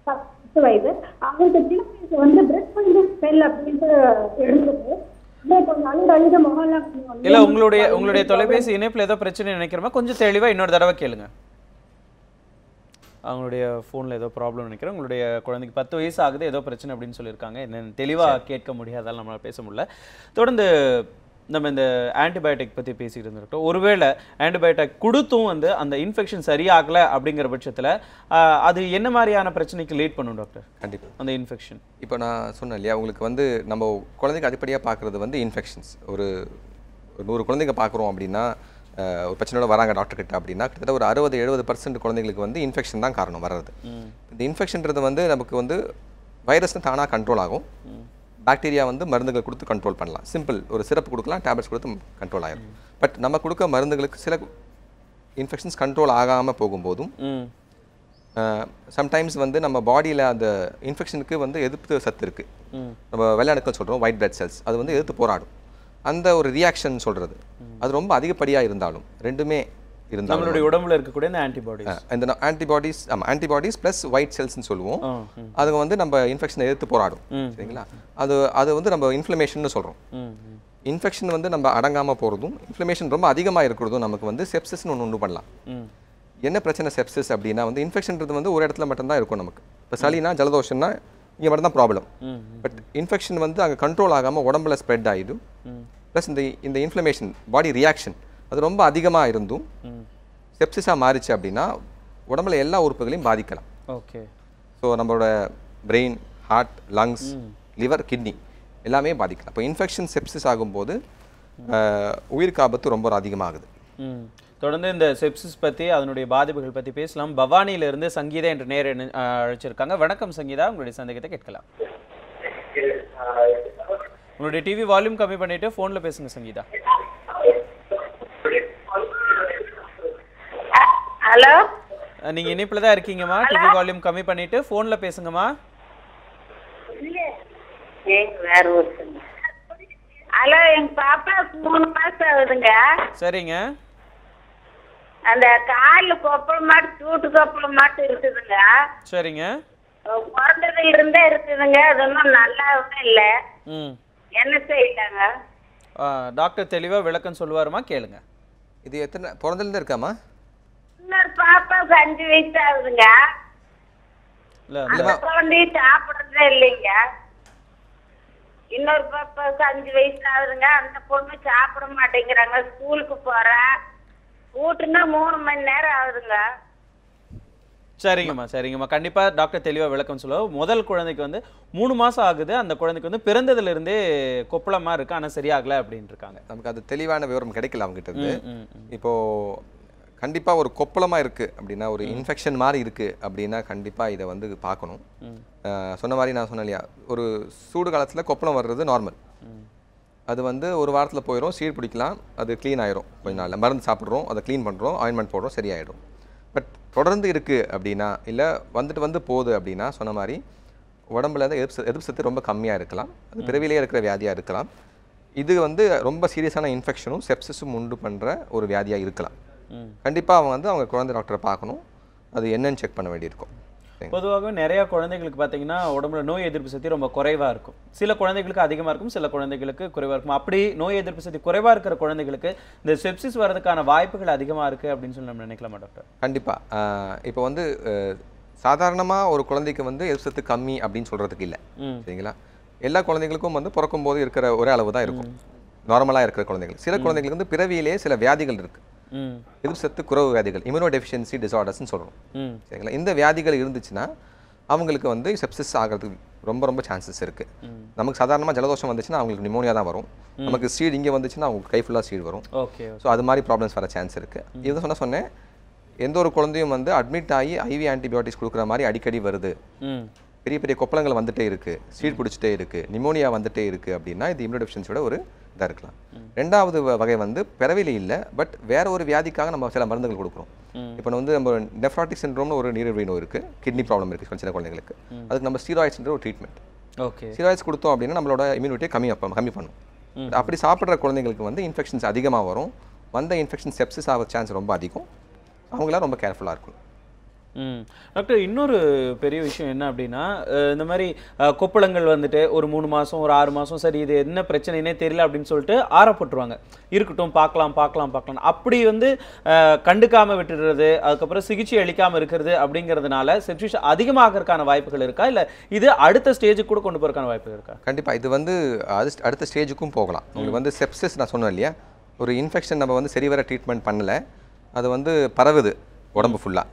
10 வயது. அவங்களுக்கு சின்ன வயசு வந்து பிரெஸ்ட் ஃபீடிங் ஸ்மெல் அப்படின்ட்டு இருந்தது. இல்ல உங்களுடைய தொலைபேசி இணைப்புல ஏதோ பிரச்சனை நினைக்கிறோமா, கொஞ்சம் தெளிவா இன்னொரு தடவை கேளுங்க. அவங்களுடைய ஃபோனில் ஏதோ ப்ராப்ளம் நினைக்கிறேன். உங்களுடைய குழந்தைக்கு 10 வயசு ஆகுது, ஏதோ பிரச்சனை அப்படின்னு சொல்லியிருக்காங்க. என்னென்னு தெளிவாக கேட்க முடியாதால் நம்மளால் பேச முடியல. தொடர்ந்து நம்ம இந்த ஆன்டிபயோட்டிக் பற்றி பேசிகிட்டு இருந்துருக்கோம். ஒருவேளை ஆன்டிபயோட்டிக் கொடுத்தும் வந்து அந்த இன்ஃபெக்ஷன் சரியாகலை அப்படிங்கிற பட்சத்தில் அது என்ன மாதிரியான பிரச்சனைக்கு லீட் பண்ணும் டாக்டர்? கண்டிப்பாக அந்த இன்ஃபெக்ஷன் இப்போ நான் சொன்னேன் இல்லையா, உங்களுக்கு வந்து நம்ம குழந்தைக்கு அடிப்படையாக பார்க்குறது வந்து இன்ஃபெக்ஷன்ஸ். ஒரு 100 குழந்தைங்க பார்க்குறோம் அப்படின்னா ஒரு பிரச்சனையோட வராங்க டாக்டர்கிட்ட அப்படின்னா கிட்டத்தட்ட ஒரு 60-70% குழந்தைங்களுக்கு வந்து இன்ஃபெக்ஷன் தான் காரணம் வர்றது. இந்த இன்ஃபெக்ஷன்றது வந்து நமக்கு வந்து வைரஸ்னு தானாக கண்ட்ரோல் ஆகும், பாக்டீரியா வந்து மருந்துகள் கொடுத்து கண்ட்ரோல் பண்ணலாம். சிம்பிள், ஒரு சிரப்பு கொடுக்கலாம், டேப்லெட்ஸ் கொடுத்து கண்ட்ரோல் ஆகிடும். பட் நம்ம கொடுக்க மருந்துகளுக்கு சில இன்ஃபெக்ஷன்ஸ் கண்ட்ரோல் ஆகாமல் போகும்போதும் சம்டைம்ஸ் வந்து நம்ம பாடியில் அந்த இன்ஃபெக்ஷனுக்கு வந்து எதிர்ப்பு சத்து இருக்குது. நம்ம வெள்ளை அணுக்கள் சொல்கிறோம், ஒயிட் பிளட் செல்ஸ், அது வந்து எதிர்த்து போராடும். அந்த ஒரு ரியாக்ஷன் சொல்கிறது அது ரொம்ப அதிகப்படியாக இருந்தாலும், ரெண்டுமே இருந்தாலும் நம்மளுடைய உடம்புல இருக்கக்கூடிய இந்த ஆன்டிபாடிஸ் ப்ளஸ் ஒயிட் செல்ஸ்ன்னு சொல்லுவோம், அது வந்து நம்ம இன்ஃபெக்ஷனை எதிர்த்து போராடும். சரிங்களா? அது வந்து நம்ம இன்ஃப்ளமேஷன் சொல்கிறோம். இன்ஃபெக்ஷன் வந்து நம்ம அடங்காமல் போகிறதும், இன்ஃப்ளமேஷன் ரொம்ப அதிகமாக இருக்கிறதும் நமக்கு வந்து செப்சிஸ்ன்னு ஒன்று பண்ணலாம். என்ன பிரச்சனை செப்சிஸ் அப்படின்னா வந்து இன்ஃபெக்ஷன்றது வந்து ஒரு இடத்துல மட்டும்தான் இருக்கும் நமக்கு. இப்போ சளினா ஜலதோஷம்னா இங்கே மட்டும் தான் ப்ராப்ளம். பட் இன்ஃபெக்ஷன் வந்து அங்கே கண்ட்ரோல் ஆகாமல் உடம்புல ஸ்ப்ரெட் ஆகிடும். ப்ளஸ் இந்த இன்ஃப்ளமேஷன் பாடி ரியாக்ஷன் அது ரொம்ப அதிகமாக இருந்தும் செப்சிஸாக மாறிச்சு அப்படின்னா உடம்புல எல்லா உறுப்புகளையும் பாதிக்கலாம். ஓகே. ஸோ நம்மளோட brain, heart, lungs, liver, kidney எல்லாமே பாதிக்கலாம். இப்போ இன்ஃபெக்ஷன் செப்சிஸ் ஆகும்போது உயிருக்கு ஆபத்து ரொம்ப அதிகமாகுது. தொடர்ந்து இந்த செப்சிஸ் பற்றி அதனுடைய பாதிப்புகள் பற்றி பேசலாம். பவானியிலிருந்து சங்கீதா என்ற நேர் அழைச்சிருக்காங்க. வணக்கம் சங்கீதா, உங்களுடைய சந்தேகத்தை கேட்கலாம். உங்களுடைய டிவி வால்யூம் கம்மி பண்ணிட்டு ஃபோனில் பேசுங்க சங்கீதா. ஹலோ, நீங்கள் இணைப்பில் தான் இருக்கீங்கம்மா, டிவி வால்யூம் கம்மி பண்ணிட்டு ஃபோனில் பேசுங்கம்மா. வேற ஒரு ஹலோ, எங்க பாப்பாவுக்கு 3 மாசம் ஆகுதுங்க. சரிங்க. அந்த கால் கொப்பளம் மாட்டு சூட்டு கொப்பளம் மாட்டு இருக்குதுங்க. சரிங்க. பிறந்ததுல இருந்தே இருக்குதுங்க. அதெல்லாம் நல்லாவே இல்லை. என்ன செய்யலாங்க? டாக்டர் தெளிவா விளக்கம் சொல்லுவாருமா, கேளுங்க. இது எத்தனை பிறந்ததுலேருந்து இருக்காமா? இன்னொரு பாப்பாவுக்கு 5 வயசு ஆகுதுங்க. அந்த குழந்தைய சாப்பிடுறதே இல்லைங்க. இன்னொரு பாப்பாவுக்கு 5 வயசு ஆகுதுங்க. அந்த பொண்ணு சாப்பிட மாட்டேங்கிறாங்க. ஸ்கூலுக்கு போறா, ஊட்டுனா 3 மணி நேரம் ஆகுதுங்க. சரிங்கம்மா, சரிங்கம்மா. கண்டிப்பா டாக்டர் தெளிவா விளக்கம் சொல்லுவார். முதல் குழந்தைக்கு வந்து 3 மாசம் ஆகுது. அந்த குழந்தைக்கு வந்து பிறந்ததுல இருந்தே கொப்பளமா இருக்கு, ஆனா சரியாகல அப்படின்னு இருக்காங்க. நமக்கு அது தெளிவான விவரம் கிடைக்கல அவங்க கிட்ட இருந்து. இப்போ கண்டிப்பா ஒரு கொப்பளமா இருக்கு அப்படின்னா, ஒரு இன்ஃபெக்ஷன் மாதிரி இருக்கு அப்படின்னா கண்டிப்பா இதை வந்து பார்க்கணும். சொன்ன மாதிரி நான் சொன்னேன் இல்லையா, ஒரு சூடு காலத்துல கொப்பளம் வர்றது நார்மல். அது வந்து ஒரு வாரத்தில் போயிடும், சீடு பிடிக்கலாம், அது க்ளீன் ஆயிரும். கொஞ்ச நாளில் மருந்து சாப்பிட்றோம், அதை க்ளீன் பண்ணுறோம், ஆயின்மெண்ட் போடுறோம், சரியாயிடும். பட் தொடர்ந்து இருக்குது அப்படின்னா, இல்லை வந்து போகுது அப்படின்னா, சொன்ன மாதிரி உடம்புல எதிர்ப்பு சக்தி ரொம்ப கம்மியாக இருக்கலாம். அது பிறவிலேயே இருக்கிற வியாதியாக இருக்கலாம். இது வந்து ரொம்ப சீரியஸான இன்ஃபெக்ஷனும் செப்சிஸும் உண்டு பண்ணுற ஒரு வியாதியாக இருக்கலாம். கண்டிப்பாக அவங்க குழந்தை டாக்டரை பார்க்கணும். அது என்னன்னு செக் பண்ண வேண்டியிருக்கும். பொதுவாக நிறைய குழந்தைகளுக்கு பார்த்தீங்கன்னா உடம்புல நோய் எதிர்ப்பு சக்தி ரொம்ப குறைவாக இருக்கும். சில குழந்தைகளுக்கு அதிகமாக இருக்கும், சில குழந்தைகளுக்கு குறைவாக இருக்கும். அப்படி நோய் எதிர்ப்பு சக்தி குறைவாக இருக்கிற குழந்தைகளுக்கு இந்த செப்சிஸ் வர்றதுக்கான வாய்ப்புகள் அதிகமாக இருக்குது அப்படின்னு சொல்லி நம்ம நினைக்கலாமா டாக்டர்? கண்டிப்பாக. இப்போ வந்து சாதாரணமாக ஒரு குழந்தைக்கு வந்து எதிர்ப்பு சக்தி கம்மி அப்படின்னு சொல்கிறதுக்கு இல்லை, சரிங்களா? எல்லா குழந்தைகளுக்கும் வந்து பிறக்கும் போது இருக்கிற ஒரே அளவு தான் இருக்கும், நார்மலாக இருக்கிற குழந்தைகள். சில குழந்தைகளுக்கு வந்து பிறவியிலே சில வியாதிகள் இருக்குது, எதிர்ப்பு சக்தி குறைவு வியாதிகள், இம்யூனோ டெஃபிஷியன்சி டிசார்டர்ஸ்னு சொல்கிறோம், சரிங்களா? இந்த வியாதிகள் இருந்துச்சுன்னா அவங்களுக்கு வந்து செப்சிஸ் ஆகிறதுக்கு ரொம்ப ரொம்ப சான்சஸ் இருக்குது. நமக்கு சாதாரணமாக ஜலதோஷம் வந்துச்சுன்னா அவங்களுக்கு நிமோனியா தான் வரும். நமக்கு சீடு இங்கே வந்துச்சுன்னா அவங்களுக்கு கை ஃபுல்லாக சீடு வரும். ஸோ அது மாதிரி ப்ராப்ளம்ஸ் வர சான்ஸ் இருக்குது. இது சொன்னேன், எந்த ஒரு குழந்தையும் வந்து அட்மிட் ஆகி ஐவி ஆன்டிபயோட்டிக்ஸ் கொடுக்குற மாதிரி அடிக்கடி வருது, பெரிய பெரிய கொப்பளங்கள் வந்துட்டே இருக்குது, சீடு பிடிச்சிட்டே இருக்குது, நிமோனியா வந்துட்டே இருக்குது அப்படின்னா இது இம்யூனோ டெஃபிஷியன்சியோட ஒரு இதாக இருக்கலாம். ரெண்டாவது வகை வந்து பிறவிலே இல்லை, பட் வேற ஒரு வியாதிக்காக நம்ம சில மருந்துகள் கொடுக்குறோம். இப்போ வந்து நம்ம நெஃப்ராட்டிக் சிண்ட்ரோம்னு ஒரு நீரிழிவு நோய் இருக்குது, கிட்னி ப்ராப்ளம் இருக்குது சின்ன குழந்தைங்களுக்கு. அதுக்கு நம்ம ஸ்டீராய்ட்ஸ்ன்ற ஒரு ட்ரீட்மெண்ட், ஸ்டீராய்ட்ஸ் கொடுத்தோம் அப்படின்னா நம்மளோட இம்யூனிட்டியை கம்மி பண்ணும். அப்படி சாப்பிட்ற குழந்தைங்களுக்கு வந்து இன்ஃபெக்ஷன்ஸ் அதிகமாக வரும். வந்த இன்ஃபெக்ஷன் செப்சிஸ் ஆக சான்ஸ் ரொம்ப அதிகம். அவங்களாம் ரொம்ப கேர்ஃபுல்லாக இருக்கணும். டாக்டர், இன்னொரு பெரிய விஷயம் என்ன அப்படின்னா, இந்த மாதிரி கொப்பளங்கள் வந்துட்டு ஒரு 3 மாதம் ஒரு 6 மாதம் சரி இது என்ன பிரச்சனைனே தெரியல அப்படின்னு சொல்லிட்டு ஆறப்பட்டுருவாங்க. இருக்கட்டும், பார்க்கலாம். அப்படி வந்து கண்டுக்காமல் விட்டுடுறது, அதுக்கப்புறம் சிகிச்சை அளிக்காமல் இருக்கிறது அப்படிங்கிறதுனால செப்சிஸ் அதிகமாகறதுக்கான வாய்ப்புகள் இருக்கா, இல்லை இது அடுத்த ஸ்டேஜுக்கு கூட கொண்டு போகிறதுக்கான வாய்ப்புகள் இருக்கா? கண்டிப்பாக இது வந்து அடுத்த ஸ்டேஜுக்கும் போகலாம். உங்களுக்கு வந்து செப்சிஸ் நான் சொன்னேன் இல்லையா, ஒரு இன்ஃபெக்ஷன் நம்ம வந்து சரிவர ட்ரீட்மெண்ட் பண்ணல, அது வந்து பரவுது உடம்பு ஃபுல்லாக.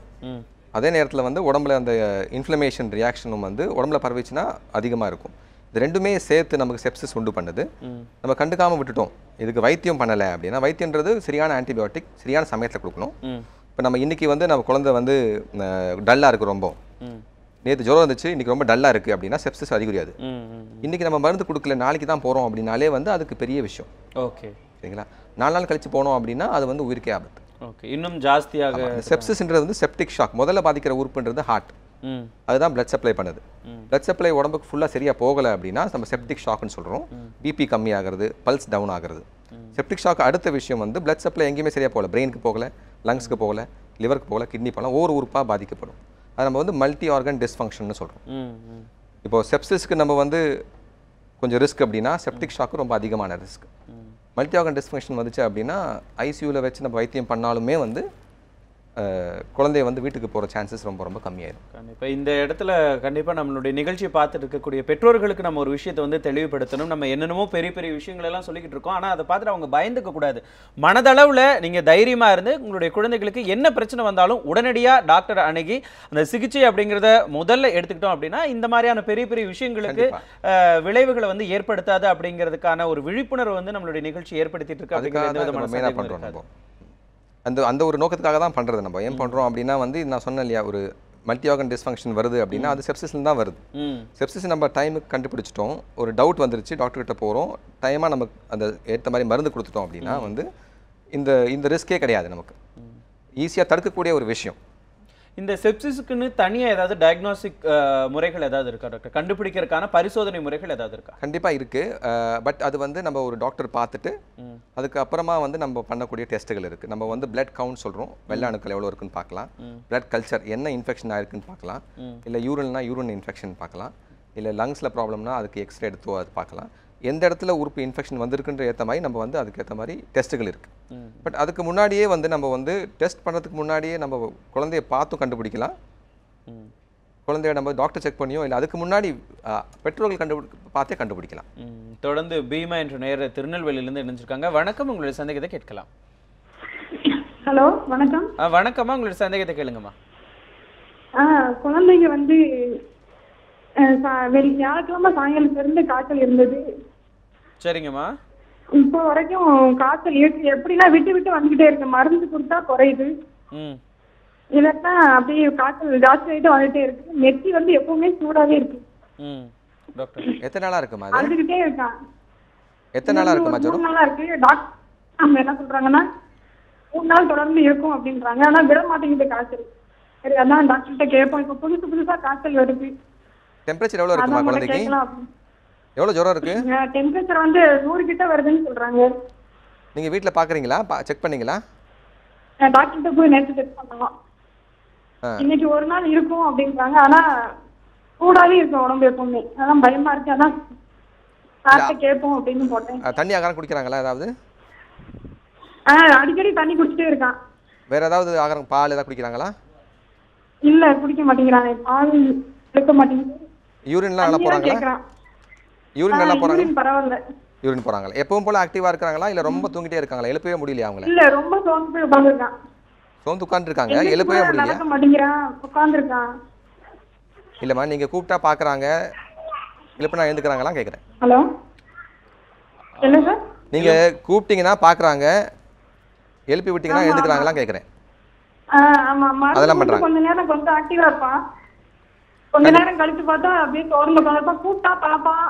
அதே நேரத்தில் வந்து உடம்புல அந்த இன்ஃப்ளமேஷன் ரியாக்ஷனும் வந்து உடம்புல பரவிச்சுன்னா அதிகமாக இருக்கும். இது ரெண்டுமே சேர்த்து நமக்கு செப்சிஸ் உண்டு பண்ணுது. நம்ம கண்டுக்காமல் விட்டுட்டோம், இதுக்கு வைத்தியம் பண்ணலை அப்படின்னா, வைத்தியன்றது சரியான ஆன்டிபயோட்டிக் சரியான சமயத்தில் கொடுக்கணும். இப்போ நம்ம இன்றைக்கி வந்து நம்ம குழந்தை வந்து டல்லாக இருக்குது, ரொம்ப நேற்று ஜுரம் வந்துச்சு, இன்றைக்கி ரொம்ப டல்லாக இருக்குது அப்படின்னா செப்சிஸ் அதிகரியாது. இன்றைக்கி நம்ம மருந்து கொடுக்கல, நாளைக்கு தான் போகிறோம் அப்படின்னாலே வந்து அதுக்கு பெரிய விஷயம். ஓகே, சரிங்களா? 4 நாள் கழித்து போனோம் அப்படின்னா அது வந்து உயிருக்கே ஆபத்து. ஓகே, இன்னும் ஜாஸ்தியாக செப்சிஸ்ன்றது வந்து செப்டிக் ஷாக். முதல்ல பாதிக்கிற உறுப்புன்றது ஹார்ட், அதுதான் பிளட் சப்ளை பண்ணுது. பிளட் சப்ளை உடம்புக்கு ஃபுல்லாக சரியாக போகலை அப்படின்னா நம்ம செப்டிக் ஷாக்னு சொல்கிறோம். பிபி கம்மியாகிறது, பல்ஸ் டவுன் ஆகிறது. செப்டிக் ஷாக் அடுத்த விஷயம் வந்து பிளட் சப்ளை எங்கேயுமே சரியாக போகல, பிரெயினுக்கு போகலை, லங்ஸ்க்கு போகலை, லிவருக்கு போகலை, கிட்னி போகலாம், ஒவ்வொரு உறுப்பாக பாதிக்கப்படும். அது நம்ம வந்து மல்டி ஆர்கன் டிஸ்ஃபங்க்ஷன் சொல்கிறோம். இப்போ செப்சிஸ்க்கு நம்ம வந்து கொஞ்சம் ரிஸ்க் அப்படின்னா செப்டிக் ஷாக்கு ரொம்ப அதிகமான ரிஸ்க். மல்டி ஆர்கன் டிஸ்ஃபங்க்ஷன் வந்துச்சு அப்படின்னா ஐசியூவில் வச்சு நம்ம வைத்தியம் பண்ணாலுமே வந்து குழந்தைய வந்து வீட்டுக்கு போகிற சான்சஸ் ரொம்ப ரொம்ப கம்மியாயிடும். கண்டிப்பாக இந்த இடத்துல கண்டிப்பாக நம்மளுடைய நிகழ்ச்சியை பார்த்துட்டு இருக்கக்கூடிய பெற்றோர்களுக்கு நம்ம ஒரு விஷயத்தை வந்து தெளிவுபடுத்தணும். நம்ம என்னென்னமோ பெரிய பெரிய விஷயங்களெல்லாம் சொல்லிக்கிட்டு இருக்கோம், ஆனால் அதை பார்த்துட்டு அவங்க பயந்துக்க கூடாது. மனதளவில் நீங்கள் தைரியமாக இருந்து உங்களுடைய குழந்தைகளுக்கு என்ன பிரச்சனை வந்தாலும் உடனடியாக டாக்டர் அணுகி அந்த சிகிச்சை அப்படிங்கிறத முதல்ல எடுத்துக்கிட்டோம் அப்படின்னா இந்த மாதிரியான பெரிய பெரிய விஷயங்களுக்கு விளைவுகளை வந்து ஏற்படுத்தாது அப்படிங்கிறதுக்கான ஒரு விழிப்புணர்வு வந்து நம்மளுடைய நிகழ்ச்சி ஏற்படுத்திட்டு இருக்கு. அப்படிங்கிறது அந்த ஒரு நோக்கத்துக்காக தான் பண்ணுறது. நம்ம ஏன் பண்ணுறோம் அப்படின்னா வந்து நான் சொன்னேன் இல்லையா, ஒரு மல்டி ஆர்கன் டிஸ்ஃபங்க்ஷன் வருது அப்படின்னா அது செப்சிஸ்ல தான் வருது. செப்சிஸ் நம்ம டைமுக்கு கண்டுபிடிச்சிட்டோம், ஒரு டவுட் வந்துருச்சு, டாக்டர்கிட்ட போகிறோம், டைமாக நமக்கு அந்த ஏற்ற மாதிரி மருந்து கொடுத்துட்டோம் அப்படின்னா வந்து இந்த ரிஸ்கே கிடையாது, நமக்கு ஈஸியாக தடுக்கக்கூடிய ஒரு விஷயம். இந்த செப்சிஸ்க்குன்னு தனியா ஏதாவது டயக்னோஸ்டிக் முறைகள் ஏதாவது இருக்கா டாக்டர்? கண்டுபிடிக்கிறதுக்கான பரிசோதனை முறைகள் ஏதாவது இருக்கா? கண்டிப்பா இருக்கு. பட் அது வந்து நம்ம ஒரு டாக்டர் பார்த்துட்டு அதுக்கு அப்புறமா வந்து நம்ம பண்ணக்கூடிய டெஸ்ட்டுகள் இருக்கு. நம்ம வந்து பிளட் கவுண்ட் சொல்றோம், வெள்ளை அணுக்கள் எவ்வளவு இருக்குன்னு பார்க்கலாம். பிளட் கல்ச்சர் என்ன இன்ஃபெக்ஷன் ஆயிருக்குன்னு பார்க்கலாம். இல்ல யூரின்னா யூரின் இன்ஃபெக்ஷன் பார்க்கலாம். இல்ல லங்ஸ்ல ப்ராப்ளம்னா அதுக்கு எக்ஸ்ரே எடுத்து அது பார்க்கலாம். எந்த இடத்துல உறுப்பு இன்ஃபெக்ஷன் வந்திருக்குன்ற ஏற்ற மாதிரி நம்ம வந்து அதுக்கு ஏற்ற மாதிரி டெஸ்ட்டுகள் இருக்கு. பட் அதுக்கு முன்னாடியே வந்து நம்ம வந்து டெஸ்ட் பண்ணுறதுக்கு முன்னாடியே நம்ம குழந்தைய பார்த்து கண்டுபிடிக்கலாம். குழந்தைய நம்ம டாக்டர் செக் பண்ணியோ இல்லை அதுக்கு முன்னாடி பெற்றோர்கள் பார்த்தே கண்டுபிடிக்கலாம். தொடர்ந்து பீமா என்ற நேர் திருநெல்வேலியிலிருந்து இணைஞ்சிருக்காங்க. வணக்கம், உங்களுடைய சந்தேகத்தை கேட்கலாம். ஹலோ, வணக்கம். வணக்கம்மா, உங்களுடைய சந்தேகத்தை கேளுங்கம்மா. குழந்தைங்க வந்து வியாழக்கிழமை சாயங்காலத்துல இருந்து காய்ச்சல் இருந்தது. சரிங்கம்மா. இப்போ வரைக்கும் காய்ச்சல் இருக்கு. எப்படின்னா விட்டு விட்டு வந்துகிட்டே இருக்கு. மருந்து கொடுத்தா குறையுது, இல்லட்டா அப்படியே காய்ச்சல் ஜாஸ்தி ஆகிட்டு வந்துட்டே இருக்கு. நெத்தி வந்து எப்பவுமே சூடாவே இருக்கு. டாக்டர் எத்தனை நாளா இருக்குமா? அழுதுகிட்டே இருக்கான். எத்தனை நாளா இருக்குமா? 3 நாளா இருக்கு. டாக்டர் அவங்க என்ன சொல்றாங்கன்னா 3 நாள் தொடர்ந்து இருக்கும் அப்படின்றாங்க. ஆனா விட மாட்டேங்குது காய்ச்சல். சரி, அதான் டாக்டர்கிட்ட கேட்போம். இப்போ புதுசா காய்ச்சல் வருது. டெம்பரேச்சர் எவ்வளவு இருக்குமா குழந்தைக்கு? எவ்வளவு ஜுரம் இருக்கு? டெம்பரேச்சர் வந்து 100 கிட்ட வருதுன்னு சொல்றாங்க. நீங்க வீட்ல பாக்குறீங்களா? செக் பண்ணீங்களா? டாக்டர்கிட்ட போய் நேத்து செக் பண்ணோம். இன்னைக்கு ஒரு நாள் இருக்கும் அப்படின்றாங்க. ஆனா கூடாவே இருக்கும் உடம்பு எப்பவுமே. அதான் பயமா இருக்கு. அதான் டாக்டர் கேட்போம் அப்படின்னு போட்டேன். தண்ணி ஆகாரம் குடிக்கிறாங்களா? ஏதாவது அடிக்கடி தண்ணி குடிச்சிட்டே இருக்கான். வேற ஏதாவது ஆகாரம் பால் ஏதாவது குடிக்கிறாங்களா? இல்ல, குடிக்க மாட்டேங்கிறாங்க. பால் எடுக்க மாட்டேங்குது. யூரின்லாம் நல்லா போறாங்களா? யூரின் நல்லா போறாங்க? பரவாயில்ல. யூரின் போறாங்களா? எப்பவும் போல ஆக்டிவா இருக்காங்களா இல்ல ரொம்ப தூங்கிட்டே இருக்காங்களா? எழுப்பவே முடியலையா அவங்கள? இல்ல, ரொம்ப சோர்ந்து உட்கார்ந்திருக்கான். சோர்ந்து உட்கார்ந்து இருக்காங்க, எழுப்பவே முடியலையா? நடக்க மாட்டேங்கிறான், உட்கார்ந்திருக்கான். இல்லம்மா, நீங்க கூப்பிட்டா பாக்குறாங்க, எழுப்பினா எழுந்துக்கறாங்களா கேக்குறேன். ஹலோ, என்ன சார்? நீங்க கூப்பிட்டீங்கன்னா பாக்குறாங்க, எழுப்பி விட்டீங்கன்னா எழுந்துக்கறாங்களா கேக்குறேன். ஆமா, அதெல்லாம் பண்றாங்க. கொஞ்ச நேரம் கொஞ்சம் ஆக்டிவா இருப்பான். கொஞ்ச நேரம் கழிச்சு பார்த்தா அப்படியே சோர்ந்து உட்கார்ந்திருப்பான். கூப்பிட்டா பாப்பான்,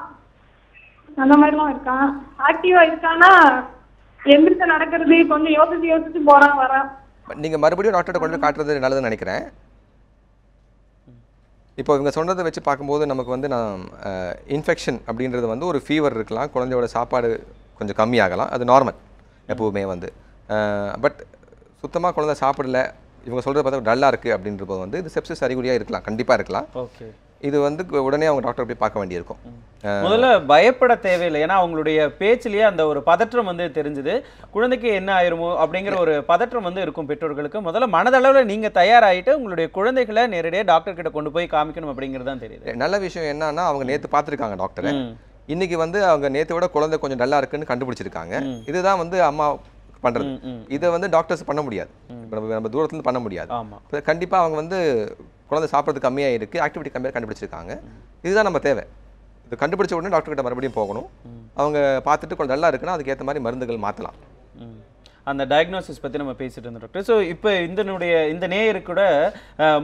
அந்த மாதிரிலாம் இருக்கான். ஆக்டிவா இருக்கானா எந்திரிச்சு நடக்கிறது, கொஞ்சம் யோசிச்சு போறான் வரான். நீங்க மறுபடியும் டாக்டர்கிட்ட கொண்டு காட்டுறது நல்லதுன்னு நினைக்கிறேன். இப்போ இவங்க சொன்னதை வச்சு பார்க்கும்போது நமக்கு வந்து நான் இன்ஃபெக்ஷன் அப்படின்றது வந்து ஒரு ஃபீவர் இருக்கலாம், குழந்தையோட சாப்பாடு கொஞ்சம் கம்மியாகலாம், அது நார்மல் எப்போவுமே வந்து. பட் சுத்தமாக குழந்தை சாப்பிடல, இவங்க சொல்கிறது பார்த்தா டல்லாக இருக்குது அப்படின்றது வந்து இது செப்சிஸ் அறிகுறியாக இருக்கலாம், கண்டிப்பாக இருக்கலாம். ஓகே, இது வந்து உடனே அவங்க டாக்டர் போய் பார்க்க வேண்டியிருக்கும். முதல்ல பயப்பட தேவையில்லை. ஏன்னா அவங்களுடைய பேச்சிலேயே அந்த ஒரு பதற்றம் வந்து தெரிஞ்சுது. குழந்தைக்கு என்ன ஆயிருமோ அப்படிங்கிற ஒரு பதற்றம் வந்து இருக்கும் பெற்றோர்களுக்கு. முதல்ல மனதளவில் நீங்க தயாராகிட்டு உங்களுடைய குழந்தைகளை நேரடியாக டாக்டர் கிட்ட கொண்டு போய் காமிக்கணும் அப்படிங்கிறது தான் தெரியுது. நல்ல விஷயம் என்னன்னா, அவங்க நேற்று பார்த்துருக்காங்க டாக்டரை. இன்னைக்கு வந்து அவங்க நேற்றை விட குழந்தை கொஞ்சம் டல்லா இருக்குன்னு கண்டுபிடிச்சிருக்காங்க. இதுதான் வந்து அம்மா பண்றது. இதை வந்து டாக்டர்ஸ் பண்ண முடியாது, நம்ம தூரத்துல இருந்து பண்ண முடியாது. கண்டிப்பா அவங்க வந்து குழந்தை சாப்பிட்றது கம்மியாக இருக்குது, ஆக்டிவிட்டி கம்மியாக கண்டுபிடிச்சிருக்காங்க. இதுதான் நம்ம தேவை. இது கண்டுபிடிச்ச உடனே டாக்டர் கிட்ட மறுபடியும் போகணும். அவங்க பார்த்துட்டு கொஞ்சம் நல்லா இருக்குன்னா அதுக்கேற்ற மாதிரி மருந்துகள் மாற்றலாம். அந்த டயக்னோசிஸ் பற்றி நம்ம பேசிட்டு இருந்தோம் டாக்டர். ஸோ இப்போ இந்த நேயருக்கு கூட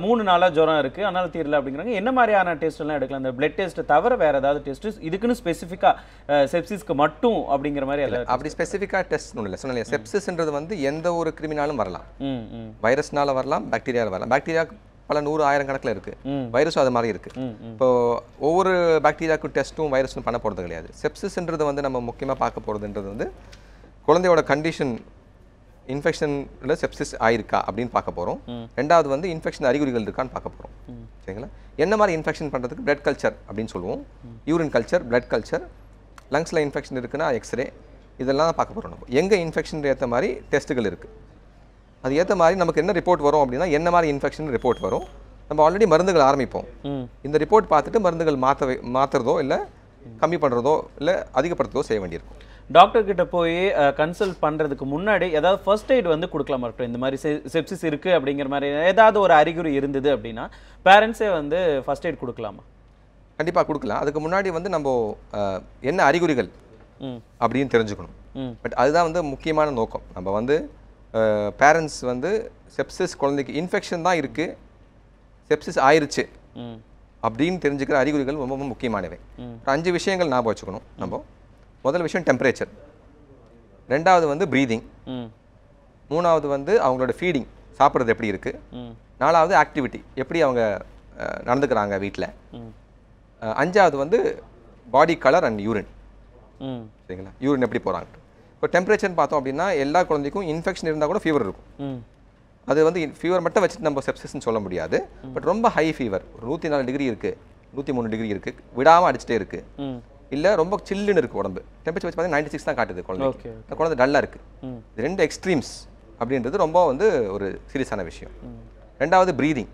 3 நாளாக ஜுரம் இருக்குது, ஆனால் தீரல அப்படிங்கிறாங்க. என்ன மாதிரியான டெஸ்ட் எல்லாம் எடுக்கலாம்? அந்த பிளட் டெஸ்ட் தவிர வேறு ஏதாவது டெஸ்ட் இதுக்குன்னு ஸ்பெசிஃபிக்காக செப்சிஸ்க்கு மட்டும் அப்படிங்கிற மாதிரி இல்லை? அப்படி ஸ்பெசிஃபிக்காக டெஸ்ட் ஒன்றும் இல்லை. சொன்னேன், செப்சிஸ்ன்றது வந்து எந்த ஒரு கிருமினாலும் வரலாம். வைரஸ்னால வரலாம், பாக்டீரியாவில் வரலாம். பாக்டீரியா பல 100,000 கணக்கில் இருக்கு, வைரஸும் அது மாதிரி இருக்கு. இப்போ ஒவ்வொரு பாக்டீரியாவுக்கும் டெஸ்ட்டும் வைரஸும் பண்ண போகிறது கிடையாது. செப்சிஸ்ன்றது வந்து நம்ம முக்கியமாக பார்க்க போகிறதுன்றது வந்து குழந்தையோட கண்டிஷன், இன்ஃபெக்ஷனில் செப்சிஸ் ஆயிருக்கா அப்படின்னு பார்க்க போகிறோம். ரெண்டாவது வந்து இன்ஃபெக்ஷன் அறிகுறிகள் இருக்கான்னு பார்க்க போகிறோம். சரிங்களா? என்ன மாதிரி இன்ஃபெக்ஷன் பண்ணுறதுக்கு பிளட் கல்ச்சர் அப்படின்னு சொல்லுவோம். யூரின் கல்ச்சர், பிளட் கல்ச்சர், லங்ஸில் இன்ஃபெக்ஷன் இருக்குன்னா எக்ஸ்ரே, இதெல்லாம் தான் பார்க்க போகிறோம். நம்ம எங்கே இன்ஃபெக்ஷன் ஏற்ற மாதிரி டெஸ்ட்டுகள் இருக்குது, அது ஏற்ற மாதிரி நமக்கு என்ன ரிப்போர்ட் வரும் அப்படின்னா என்ன மாதிரி இன்ஃபெக்ஷன் ரிப்போர்ட் வரும். நம்ம ஆல்ரெடி மருந்துகள் ஆரம்பிப்போம். இந்த ரிப்போர்ட் பார்த்துட்டு மருந்துகள் மாற்றுறதோ இல்லை கம்மி பண்ணுறதோ இல்லை அதிகப்படுத்துறதோ செய்ய வேண்டியிருக்கும். டாக்டர் கிட்ட போய் கன்சல்ட் பண்ணுறதுக்கு முன்னாடி ஏதாவது ஃபர்ஸ்ட் எய்ட் வந்து கொடுக்கலாமா டாக்டர்? இந்த மாதிரி செப்சிஸ் இருக்குது அப்படிங்கிற மாதிரி ஏதாவது ஒரு அறிகுறி இருந்தது அப்படின்னா பேரண்ட்ஸே வந்து ஃபர்ஸ்ட் எய்ட் கொடுக்கலாமா? கண்டிப்பாக கொடுக்கலாம். அதுக்கு முன்னாடி வந்து நம்ம என்ன அறிகுறிகள் அப்படின்னு தெரிஞ்சுக்கணும். பட் அதுதான் வந்து முக்கியமான நோக்கம். நம்ம வந்து பேரண்ட்ஸ் வந்து செப்சிஸ் குழந்தைக்கு இன்ஃபெக்ஷன் தான் இருக்குது, செப்சிஸ் ஆயிருச்சு அப்படின்னு தெரிஞ்சுக்கிற அறிகுறிகள் ரொம்ப ரொம்ப முக்கியமானவை. 5 விஷயங்கள் ஞாபகம் வச்சுக்கணும். நம்ம முதல் விஷயம் டெம்பரேச்சர், ரெண்டாவது வந்து ப்ரீதிங், மூணாவது வந்து அவங்களோட ஃபீடிங், சாப்பிட்றது எப்படி இருக்குது, 4வது ஆக்டிவிட்டி எப்படி அவங்க நடந்துக்கிறாங்க வீட்டில், 5வது வந்து பாடி கலர் அண்ட் யூரின். சரிங்களா, யூரின் எப்படி போகிறாங்க. இப்போ டெம்பரேச்சர்னு பார்த்தோம் அப்படின்னா எல்லா குழந்தைக்கும் இன்ஃபெக்ஷன் இருந்தால் கூட ஃபீவர் இருக்கும். அது வந்து ஃபீவர் மட்டும் வச்சுட்டு நம்ம செப்சிஸ்ன்னு சொல்ல முடியாது. பட் ரொம்ப ஹை ஃபீவர், ஒரு 104 டிகிரி இருக்குது, 103 டிகிரி இருக்குது, விடாமல் அடிச்சுட்டே இருக்குது, இல்லை ரொம்ப சில்லுன்னு இருக்குது உடம்பு, டெம்பரேச்சர் வச்சு பார்த்தீங்கன்னா 96 தான் காட்டுது குழந்தைக்கு, குழந்தை டல்லாக இருக்குது. இது 2 எக்ஸ்ட்ரீம்ஸ் அப்படின்றது ரொம்ப வந்து ஒரு சீரியஸான விஷயம். 2வது ப்ரீதிங்,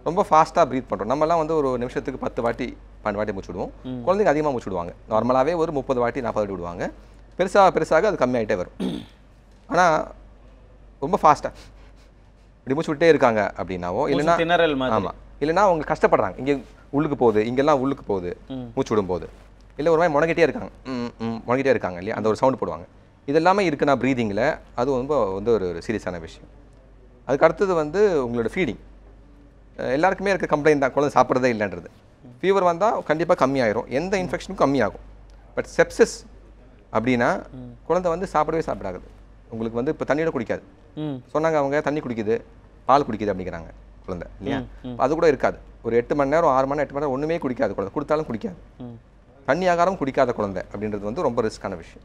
ரொம்ப ஃபாஸ்ட்டாக ப்ரீத் பண்ணுறோம். நம்மலாம் வந்து ஒரு நிமிஷத்துக்கு 10 வாட்டி 12 வாட்டி மூச்சு விடுவோம். குழந்தைங்க அதிகமாக மூச்சு விடுவாங்க. நார்மலாகவே ஒரு 30 வாட்டி 40 வாட்டி விடுவாங்க. பெருசாக அது கம்மியாகிட்டே வரும். ஆனால் ரொம்ப ஃபாஸ்ட்டாக இப்படி மூச்சு விட்டே இருக்காங்க அப்படின்னாவோ, இல்லைன்னா ஆமாம், இல்லைன்னா அவங்க கஷ்டப்படுறாங்க, இங்கே உள்ளுக்கு போகுது, இங்கெல்லாம் உள்ளுக்கு போகுது மூச்சு விடும்போது, இல்லை ஒரு மாதிரி முடங்கிட்டே இருக்காங்க இல்லையா, அந்த ஒரு சவுண்ட் போடுவாங்க. இது எல்லாமே இருக்குன்னா ப்ரீதிங்கில் அது ரொம்ப வந்து ஒரு சீரியஸான விஷயம். அதுக்கு அடுத்தது வந்து உங்களோட ஃபீடிங். எல்லாருக்குமே இருக்க கம்ப்ளைண்ட் தான் குழந்தை சாப்பிட்றதே இல்லைன்றது. ஃபீவர் வந்தால் கண்டிப்பாக கம்மியாயிரும், எந்த இன்ஃபெக்ஷனுக்கும் கம்மியாகும். பட் செப்சிஸ் அப்படின்னா குழந்தை வந்து சாப்பிடாது. உங்களுக்கு வந்து இப்போ தண்ணியோட குடிக்காது சொன்னாங்க, அவங்க தண்ணி குடிக்குது, பால் குடிக்குது அப்படிங்கிறாங்க குழந்தை இல்லையா. அது கூட இருக்காது. ஒரு 8 மணி நேரம் 6 மணி நேரம் 8 மணி நேரம் ஒன்றுமே குடிக்காது குழந்தை, கொடுத்தாலும் குடிக்காது. தண்ணி ஆகாரம் குடிக்காத குழந்தை அப்படின்றது வந்து ரொம்ப ரிஸ்க்கான விஷயம்.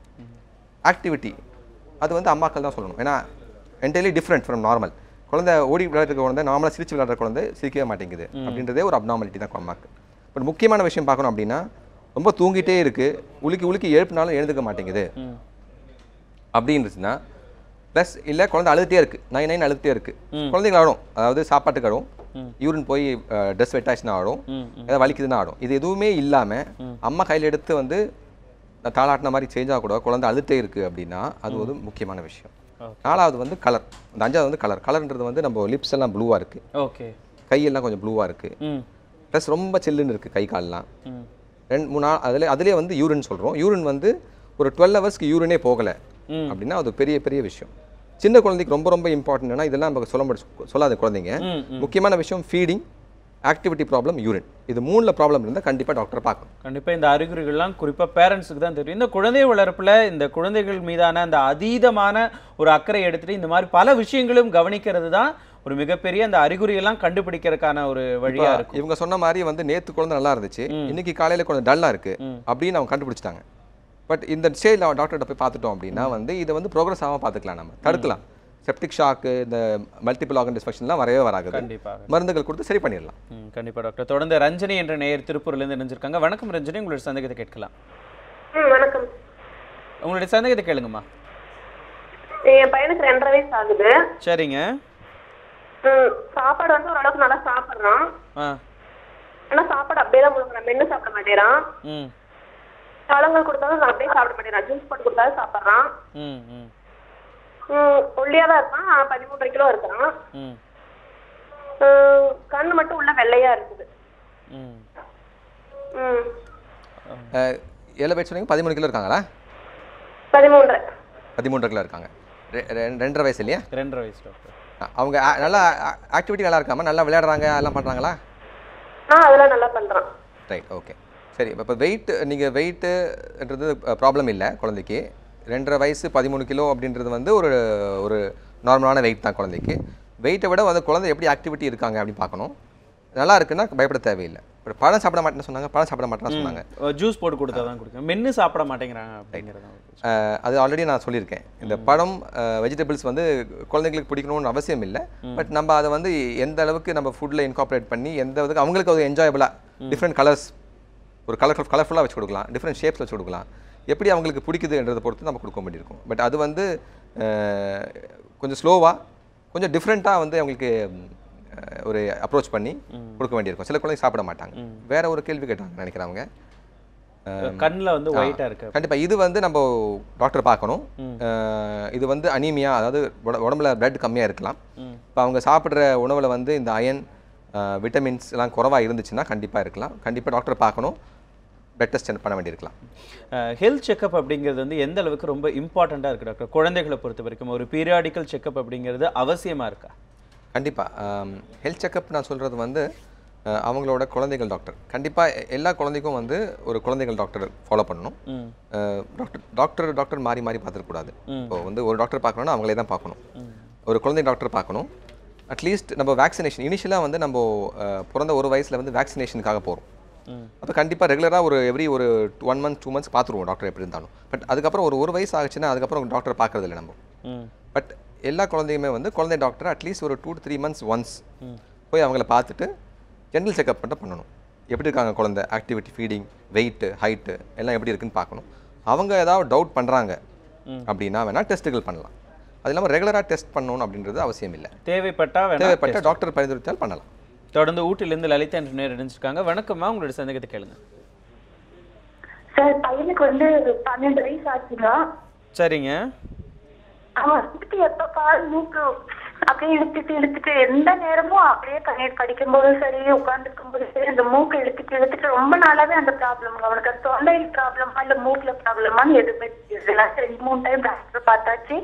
ஆக்டிவிட்டி அது வந்து அம்மாக்கள் தான் சொல்லணும். ஏன்னா என்டையர்லி டிஃப்ரெண்ட் ஃப்ரம் நார்மல். குழந்தை ஓடி விளையாடுற குழந்தை, நார்மலாக சிரிச்சு விளையாடுற குழந்தை சிரிக்கவே மாட்டேங்குது அப்படின்றதே ஒரு அப்நார்மாலிட்டி தான் அம்மாக்கு. பட் முக்கியமான விஷயம் பார்க்கணும் அப்படின்னா, ரொம்ப தூங்கிட்டே இருக்குது, உலுக்கி எழுப்பினாலும் எழுந்துக்க மாட்டேங்குது அப்படின்றதுன்னா, ப்ளஸ் இல்லை குழந்தை அழுதுகிட்டே இருக்குது, 9 அழுதுகிட்டே இருக்குது, குழந்தைங்க ஆடும், அதாவது சாப்பாட்டுக்கு ஆடும், யூரின் போய் ட்ரெஸ் வெட்டாச்சுன்னா ஆடும், ஏதாவது வலிக்குதுன்னா ஆடும். இது எதுவுமே இல்லாமல் அம்மா கையில் எடுத்து வந்து தாளாட்டின மாதிரி சேஞ்சாக கூட குழந்தை அழுதுகிட்டே இருக்குது அப்படின்னா அது ஒரு முக்கியமான விஷயம். 4வது வந்து கலர். அந்த 5வது வந்து கலர்ன்றது வந்து நம்ம லிப்ஸ் எல்லாம் ப்ளூவாக இருக்குது, ஓகே, கையெல்லாம் கொஞ்சம் ப்ளூவாக இருக்குது, ப்ளஸ் ரொம்ப சில்லுன்னு இருக்குது கை கால்லாம். 2-3 நாள் அதிலே வந்து யூரின் சொல்கிறோம். யூரின் வந்து ஒரு 12 ஹவர்ஸ்க்கு யூரினே போகலை அப்படின்னா அது பெரிய விஷயம். சின்ன குழந்தைக்கு ரொம்ப இம்பார்ட்டன்ட்னா இதெல்லாம் நம்ம சொல்லாத குழந்தைங்க. முக்கியமான விஷயம் ஃபீடிங், ஆக்டிவிட்டி ப்ராப்ளம், யூரின். இது 3ல ப்ராப்ளம் இருந்தால் கண்டிப்பாக டாக்டர் பார்க்கணும். கண்டிப்பாக இந்த அறிகுறிகள்லாம் குறிப்பாக பேரண்ட்ஸுக்கு தான் தெரியும். இந்த குழந்தை வளர்ப்பில் இந்த குழந்தைகள் மீதான அந்த அதீதமான ஒரு அக்கறை எடுத்துகிட்டு இந்த மாதிரி பல விஷயங்களும் கவனிக்கிறது தான் ஒரு மிகப்பெரிய அந்த அறிகுறியெல்லாம் கண்டுபிடிக்கிறதுக்கான ஒரு வழியாக இருக்கும். இவங்க சொன்ன மாதிரி வந்து நேற்று குழந்தை நல்லா இருந்துச்சு, இன்னைக்கு காலையில் குழந்தை டல்லாக இருக்குது அப்படின்னு அவங்க கண்டுபிடிச்சிட்டாங்க. பட் இந்த ஸ்டேஜில் டாக்டர்கிட்ட போய் பார்த்துட்டோம் அப்படின்னா வந்து இதை வந்து ப்ரோக்ரஸ் ஆகாமல் பார்த்துக்கலாம், நம்ம தடுக்கலாம். செப்டிக் ஷாக்கு, இந்த மல்டிபிள் ஆர்கன் டிஸ்ஃபங்க்ஷன்லாம் வரவே வராது. கண்டிப்பாக மருந்துகள் கொடுத்து சரி பண்ணிடலாம். கண்டிப்பாக டாக்டர். தொடர்ந்து ரஞ்சனி என்ற நேயர் திருப்பூர்லேருந்து இணைஞ்சிருக்காங்க. வணக்கம் ரஞ்சனி, உங்களுடைய சந்தேகத்தை கேட்கலாம். வணக்கம். உங்களுடைய சந்தேகத்தை கேளுங்கம்மா. என் பையனுக்கு 2.5 வயசு ஆகுது. சரிங்க. சாப்பாடு வந்து ஓரளவுக்கு நல்லா சாப்பிட்றான், ஆனால் சாப்பாடு அப்படியே தான் முழுங்குறான், மென்று சாப்பிட மாட்டேறான். பழங்கள் கொடுத்தாலும் அப்படியே சாப்பிட மாட்டேறான், ஜூஸ் போட்டு கொடுத்தாலும் சாப்பிட்றான். ஒல்லியா தான் இருப்பான், 13 கிலோ இருக்கிறான். கண்ணு மட்டும் உள்ள வெள்ளையா இருக்குது. எவ்வளோ பேர் சொன்னீங்க? 13 கிலோ இருக்காங்களா? 13 கிலோ இருக்காங்க. 2.5 வயசு இல்லையா? 2.5 வயசு டாக்டர். அவங்க நல்லா ஆக்டிவிட்டி நல்லா இருக்காம, நல்லா விளையாடுறாங்க, எல்லாம் பண்ணுறாங்களா? அதெல்லாம் நல்லா பண்ணுறான். ரைட், ஓகே, சரி. இப்போ நீங்கள் வெயிட்டுன்றது ப்ராப்ளம் இல்லை குழந்தைக்கு. 2.5 வயசு 13 கிலோ அப்படின்றது வந்து ஒரு நார்மலான வெயிட் தான் குழந்தைக்கு. வெயிட்டை விட வந்து குழந்தை எப்படி ஆக்டிவிட்டி இருக்காங்க அப்படின்னு பார்க்கணும். நல்லா இருக்குன்னா பயப்பட தேவையில்லை. இப்போ பழம் சாப்பிட மாட்டேன்னு சொன்னாங்க, பழம் சாப்பிட மாட்டேன்னு சொன்னாங்க, ஜூஸ் போட்டு கொடுத்தா தான் கொடுக்குறேன், மென்று சாப்பிட மாட்டேங்கிறாங்க அப்படிங்கிறது. அது ஆல்ரெடி நான் சொல்லியிருக்கேன். இந்த பழம் வெஜிடபிள்ஸ் வந்து குழந்தைங்களுக்கு பிடிக்கணும்னு அவசியம் இல்லை. பட் நம்ம அதை வந்து எந்த அளவுக்கு நம்ம ஃபுட்டில் இன்கார்பரேட் பண்ணி எந்த அளவுக்கு அவங்களுக்கு அது என்ஜாயபிளாக டிஃப்ரெண்ட் கலர்ஸ், ஒரு கலர்ஃபுல்லாக வச்சு கொடுக்கலாம், டிஃப்ரெண்ட் ஷேப்ஸ் வச்சு கொடுக்கலாம், எப்படி அவங்களுக்கு பிடிக்குதுன்றதை பொறுத்து நம்ம கொடுக்க வேண்டியிருக்கும். பட் அது வந்து கொஞ்சம் ஸ்லோவாக, கொஞ்சம் டிஃப்ரெண்ட்டாக வந்து அவங்களுக்கு ஒரு அப்ரோச் பண்ணி கொடுக்க வேண்டியிருக்கும். சில குழந்தைங்க சாப்பிட மாட்டாங்க. வேற ஒரு கேள்வி கேட்டாங்க நினைக்கிறவங்க, கண்ணில் வந்து ஒயிட்டாக இருக்குது. கண்டிப்பாக இது வந்து நம்ம டாக்டர் பார்க்கணும். இது வந்து அனீமியா, அதாவது உடம்புல பிளட் கம்மியாக இருக்கலாம். இப்போ அவங்க சாப்பிட்ற உணவில் வந்து இந்த அயன், விட்டமின்ஸ் எல்லாம் குறைவாக இருந்துச்சுன்னா கண்டிப்பாக இருக்கலாம். கண்டிப்பாக டாக்டர் பார்க்கணும், பிளட் டெஸ்ட் பண்ண வேண்டியிருக்கலாம். ஹெல்த் செக்அப் அப்படிங்கிறது வந்து எந்த அளவுக்கு ரொம்ப இம்பார்ட்டண்ட்டாக இருக்குது டாக்டர்? குழந்தைகளை பொறுத்த வரைக்கும் ஒரு பீரியாடிக்கல் செக்அப் அப்படிங்கிறது அவசியமாக இருக்கா? கண்டிப்பாக ஹெல்த் செக்அப் நான் சொல்கிறது வந்து அவங்களோட குழந்தைகள் டாக்டர். கண்டிப்பாக எல்லா குழந்தைக்கும் வந்து ஒரு குழந்தைகள் டாக்டர் ஃபாலோ பண்ணணும். டாக்டர் மாறி பார்த்துருக்கூடாது. இப்போ வந்து ஒரு டாக்டர் பார்க்கணுன்னா அவங்களே தான் பார்க்கணும். ஒரு குழந்தை டாக்டர் பார்க்கணும், அட்லீஸ்ட் நம்ம வேக்சினேஷன் இனிஷியலாக வந்து நம்ம பிறந்த ஒரு வயசில் வந்து வேக்சினேஷனுக்காக போகிறோம். அப்போ கண்டிப்பாக ரெகுலராக எவ்ரி 1 month 2 months பார்த்துருவோம் டாக்டர் எப்படி இருந்தாலும். பட் அதுக்கப்புறம் ஒரு வயசு ஆச்சுன்னா அதுக்கப்புறம் டாக்டர் பார்க்கறது இல்லை நம்ம. பட் எல்லா குழந்தையுமே வந்து குழந்தை டாக்டர் அட்லீஸ்ட் ஒரு 2 to 3 months ஒன்ஸ் போய் அவங்கள பார்த்துட்டு ஜென்ரல் செக்அப் மட்டும் பண்ணணும். எப்படி இருக்காங்க குழந்தை, ஆக்டிவிட்டி, ஃபீடிங், வெயிட்டு, ஹைட்டு எல்லாம் எப்படி இருக்குன்னு பார்க்கணும். அவங்க ஏதாவது டவுட் பண்ணுறாங்க அப்படின்னா வேணால் டெஸ்ட்டுகள் பண்ணலாம். அது இல்லாமல் ரெகுலராக டெஸ்ட் பண்ணணும் அப்படின்றது அவசியம் இல்லை. தேவைப்பட்ட டாக்டர் பரிந்துரைத்தால் பண்ணலாம். தொடர்ந்து ஊட்டிலிருந்து லலிதா என்ற நேரம் இணைஞ்சிருக்காங்க. வணக்கம்மா, உங்களுடைய சந்தேகத்தை கேளுங்க. சார், பையனுக்கு வந்து 12 வயசு ஆச்சுங்க. சரிங்க. அவன் எப்ப பால் மூக்கு அப்படியே இழுத்துட்டு எந்த நேரமும் அப்படியே கண்ணீர் கடிக்கும் போதும் சரி, உட்கார்ந்துருக்கும் போதும் சரி, அந்த மூக்கை இழுத்துட்டு ரொம்ப நாளாவே அந்த ப்ராப்ளம். அவனுக்கு அந்த தொண்டையில் ப்ராப்ளமா இல்ல மூக்குல ப்ராப்ளமான்னு எதுவுமே தெரியல. 2-3 டைம் டாக்டர் பார்த்தாச்சு.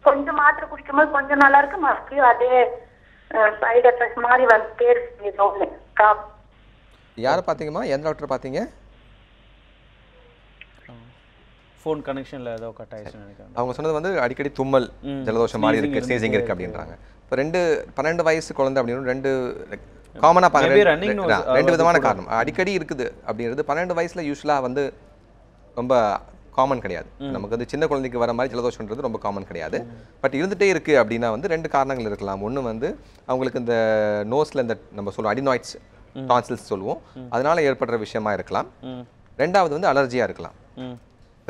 கொஞ்சம் மாத்திரை குடிக்கும்போது கொஞ்சம் நல்லா இருக்கு, மறுபடியும் அதே சைடு எஃபெக்ட் மாதிரி வந்துட்டே இருக்கு. யாரை பார்த்தீங்கம்மா? எந்த டாக்டர் பார்த்தீங்க? ஃபோன் கனெக்ஷன்ல ஏதோ கட் ஆயிடுச்சுன்னு நினைக்கிறேன். அவங்க சொன்னது வந்து அடிக்கடி தும்மல், ஜலதோஷம் மாதிரி இருக்கு, ஸ்னீசிங் இருக்கு அப்படின்றாங்க. இப்போ 12 வயசு குழந்தை அப்படின்னு 2 காமனாக பார்க்குறேன். 2 விதமான காரணம் அடிக்கடி இருக்குது அப்படின்றது. 12 வயசுல யூஸ்வலாக வந்து ரொம்ப காமன் கிடையாது. நமக்கு வந்து சின்ன குழந்தைக்கு வர மாதிரி ஜலதோஷம்ன்றது ரொம்ப காமன் கிடையாது. பட் இருந்துகிட்டே இருக்குது அப்படின்னா வந்து 2 காரணங்கள் இருக்கலாம். ஒன்று வந்து அவங்களுக்கு இந்த நோஸில் இந்த நம்ம சொல்லுவோம் அடினாய்ட்ஸ், டான்சில்ஸ் சொல்லுவோம், அதனால ஏற்படுற விஷயமா இருக்கலாம். 2வது வந்து அலர்ஜியாக இருக்கலாம்.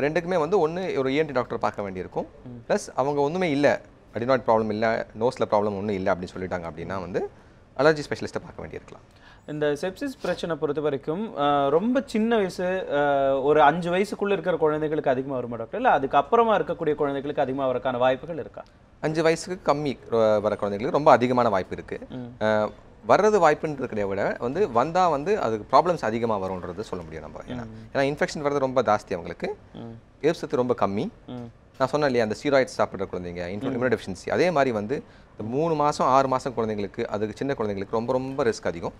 2க்குமே வந்து ஒன்று ஒரு ENT டாக்டர் பார்க்க வேண்டியிருக்கும். ப்ளஸ் அவங்க ஒன்றுமே இல்லை, அடினாய்ட் ப்ராப்ளம் இல்லை, நோஸில் ப்ராப்ளம் ஒன்றும் இல்லை அப்படின்னு சொல்லிட்டாங்க அப்படின்னா வந்து அலர்ஜி ஸ்பெஷலிஸ்ட்டை பார்க்க வேண்டியிருக்கலாம். இந்த செப்சிஸ் பிரச்சனை பொறுத்த வரைக்கும் ரொம்ப சின்ன வயசு ஒரு 5 வயசுக்குள்ளே இருக்கிற குழந்தைகளுக்கு அதிகமாக வருமா டாக்டர், இல்லை அதுக்கப்புறமா இருக்கக்கூடிய குழந்தைகளுக்கு அதிகமாக வரக்கான வாய்ப்புகள் இருக்கா? 5 வயசுக்கு கம்மி வர குழந்தைகளுக்கு ரொம்ப அதிகமான வாய்ப்பு இருக்குது. வர்றது வாய்ப்புன்றதை விட வந்து வந்தால் வந்து அதுக்கு ப்ராப்ளம்ஸ் அதிகமாக வரும்ன்றது சொல்ல முடியும் நம்ம. ஏன்னா இன்ஃபெக்ஷன் வர்றது ரொம்ப ஜாஸ்தி, அவங்களுக்கு எதிர்ப்பு சக்தி ரொம்ப கம்மி. நான் சொன்னேன் இல்லையா, அந்த ஸ்டீராய்ட்ஸ் சாப்பிட்ற குழந்தைங்க, இம்யூனோடெஃபிஷியன்சி, அதே மாதிரி வந்து 3 மாதம் 6 மாதம் குழந்தைங்களுக்கு, அதுக்கு சின்ன குழந்தைங்களுக்கு ரொம்ப ரொம்ப ரிஸ்க் அதிகம்.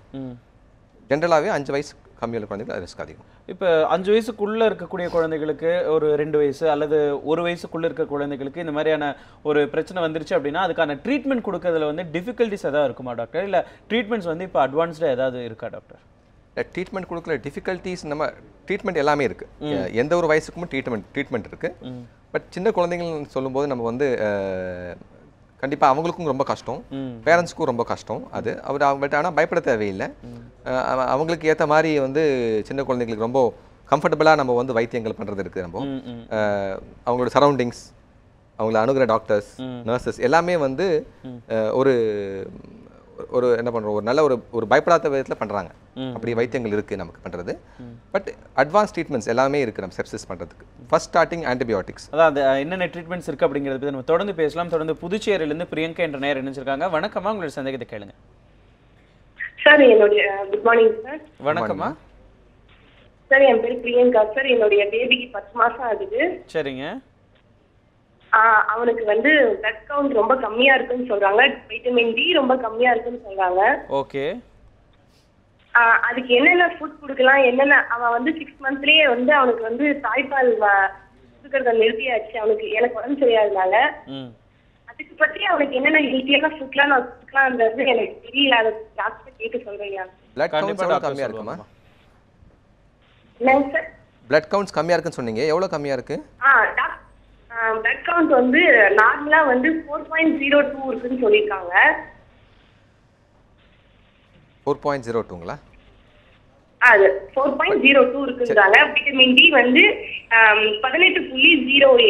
ஜென்ரலாகவே 5 வயசு கம்மியான குழந்தைங்களுக்கு ரிஸ்க் அதிகம். இப்போ 5 வயசுக்குள்ளே இருக்கக்கூடிய குழந்தைகளுக்கு ஒரு 2 வயசு அல்லது 1 வயசுக்குள்ளே இருக்க குழந்தைகளுக்கு இந்த மாதிரியான ஒரு பிரச்சனை வந்துருச்சு அப்படின்னா அதுக்கான ட்ரீட்மெண்ட் கொடுக்கறதுல வந்து டிஃபிகல்ட்டிஸ் எதாவது இருக்குமா டாக்டர், இல்லை ட்ரீட்மெண்ட்ஸ் வந்து இப்போ அட்வான்ஸ்டாக ஏதாவது இருக்கா டாக்டர்? ட்ரீட்மெண்ட் கொடுக்கல டிஃபிகல்ட்டிஸ், நம்ம ட்ரீட்மெண்ட் எல்லாமே இருக்குது. எந்த ஒரு வயசுக்கும் ட்ரீட்மெண்ட் இருக்குது. பட் சின்ன குழந்தைங்கள்னு சொல்லும்போது நம்ம வந்து கண்டிப்பாக அவங்களுக்கும் ரொம்ப கஷ்டம், பேரண்ட்ஸ்க்கும் ரொம்ப கஷ்டம். அது அவங்கள்ட்ட ஆனால் பயப்பட தேவையில்லை. அவங்களுக்கு ஏற்ற மாதிரி வந்து சின்ன குழந்தைங்களுக்கு ரொம்ப கம்ஃபர்டபுளாக நம்ம வந்து வைத்தியங்கள் பண்ணுறது இருக்குது. நம்ம அவங்களோட சரௌண்டிங்ஸ், அவங்கள அணுகிற டாக்டர்ஸ், நர்சஸ் எல்லாமே வந்து ஒரு என்ன பண்ணுறோம், ஒரு நல்ல ஒரு பயப்படாத விதத்தில் பண்ணுறாங்க. அப்படி வைத்தியங்கள் இருக்குது நமக்கு பண்ணுறது. பட் அட்வான்ஸ் ட்ரீட்மெண்ட்ஸ் எல்லாமே இருக்குது நம்ம செப்சிஸ் பண்ணுறதுக்கு. First starting antibiotics. அதான் என்னென்ன ட்ரீட்மெண்ட்ஸ் இருக்குது அப்படிங்கிறது பற்றி நம்ம தொடர்ந்து பேசலாம். தொடர்ந்து புதுச்சேரியிலேருந்து பிரியங்கா என்ற நேரம் இணைஞ்சிருக்காங்க. வணக்கம்மா, உங்களுடைய சந்தேகத்தை கேளுங்க. சார், என்னுடைய குட் மார்னிங் சார். வணக்கம்மா சார், என் பேர் பிரியங்கா சார். என்னுடைய பேபிக்கு 10 மாதம் ஆகுது. சரிங்க. அவனுக்கு வந்து பிளட் கவுண்ட் ரொம்ப கம்மியா இருக்குன்னு சொல்றாங்க, வைட்டமின் டி ரொம்ப கம்மியா இருக்குன்னு சொல்றாங்க. ஓகே. அதுக்கு என்னென்ன ஃபுட் கொடுக்கலாம், என்னென்ன அவன் வந்து 6 monthsலயே வந்து அவனுக்கு வந்து தாய்ப்பால் கொடுக்கறத நிறுத்தியாச்சு. அவனுக்கு எனக்கு உடம்பு சரியாதனால அதுக்கு பத்தி அவனுக்கு என்னென்ன ஹெல்த்தியான ஃபுட்லாம் நான் கொடுக்கலாம்ன்றது எனக்கு தெரியல. அதை டாக்டர் கேட்டு சொல்றீங்க. பிளட் கவுண்ட்ஸ் கம்மியா இருக்குமா? என்னங்க சார்? பிளட் கவுண்ட்ஸ் கம்மியா இருக்குன்னு சொன்னீங்க, எவ்வளவு கம்மியா இருக்கு? பிளட் கவுண்ட் வந்து நார்மலா வந்து 4.02 இருக்குன்னு சொல்லிருக்காங்க. 4.02ங்களா? அது 4.02 இருக்குன்றாங்க. விட்டமின் டி வந்து 18.08.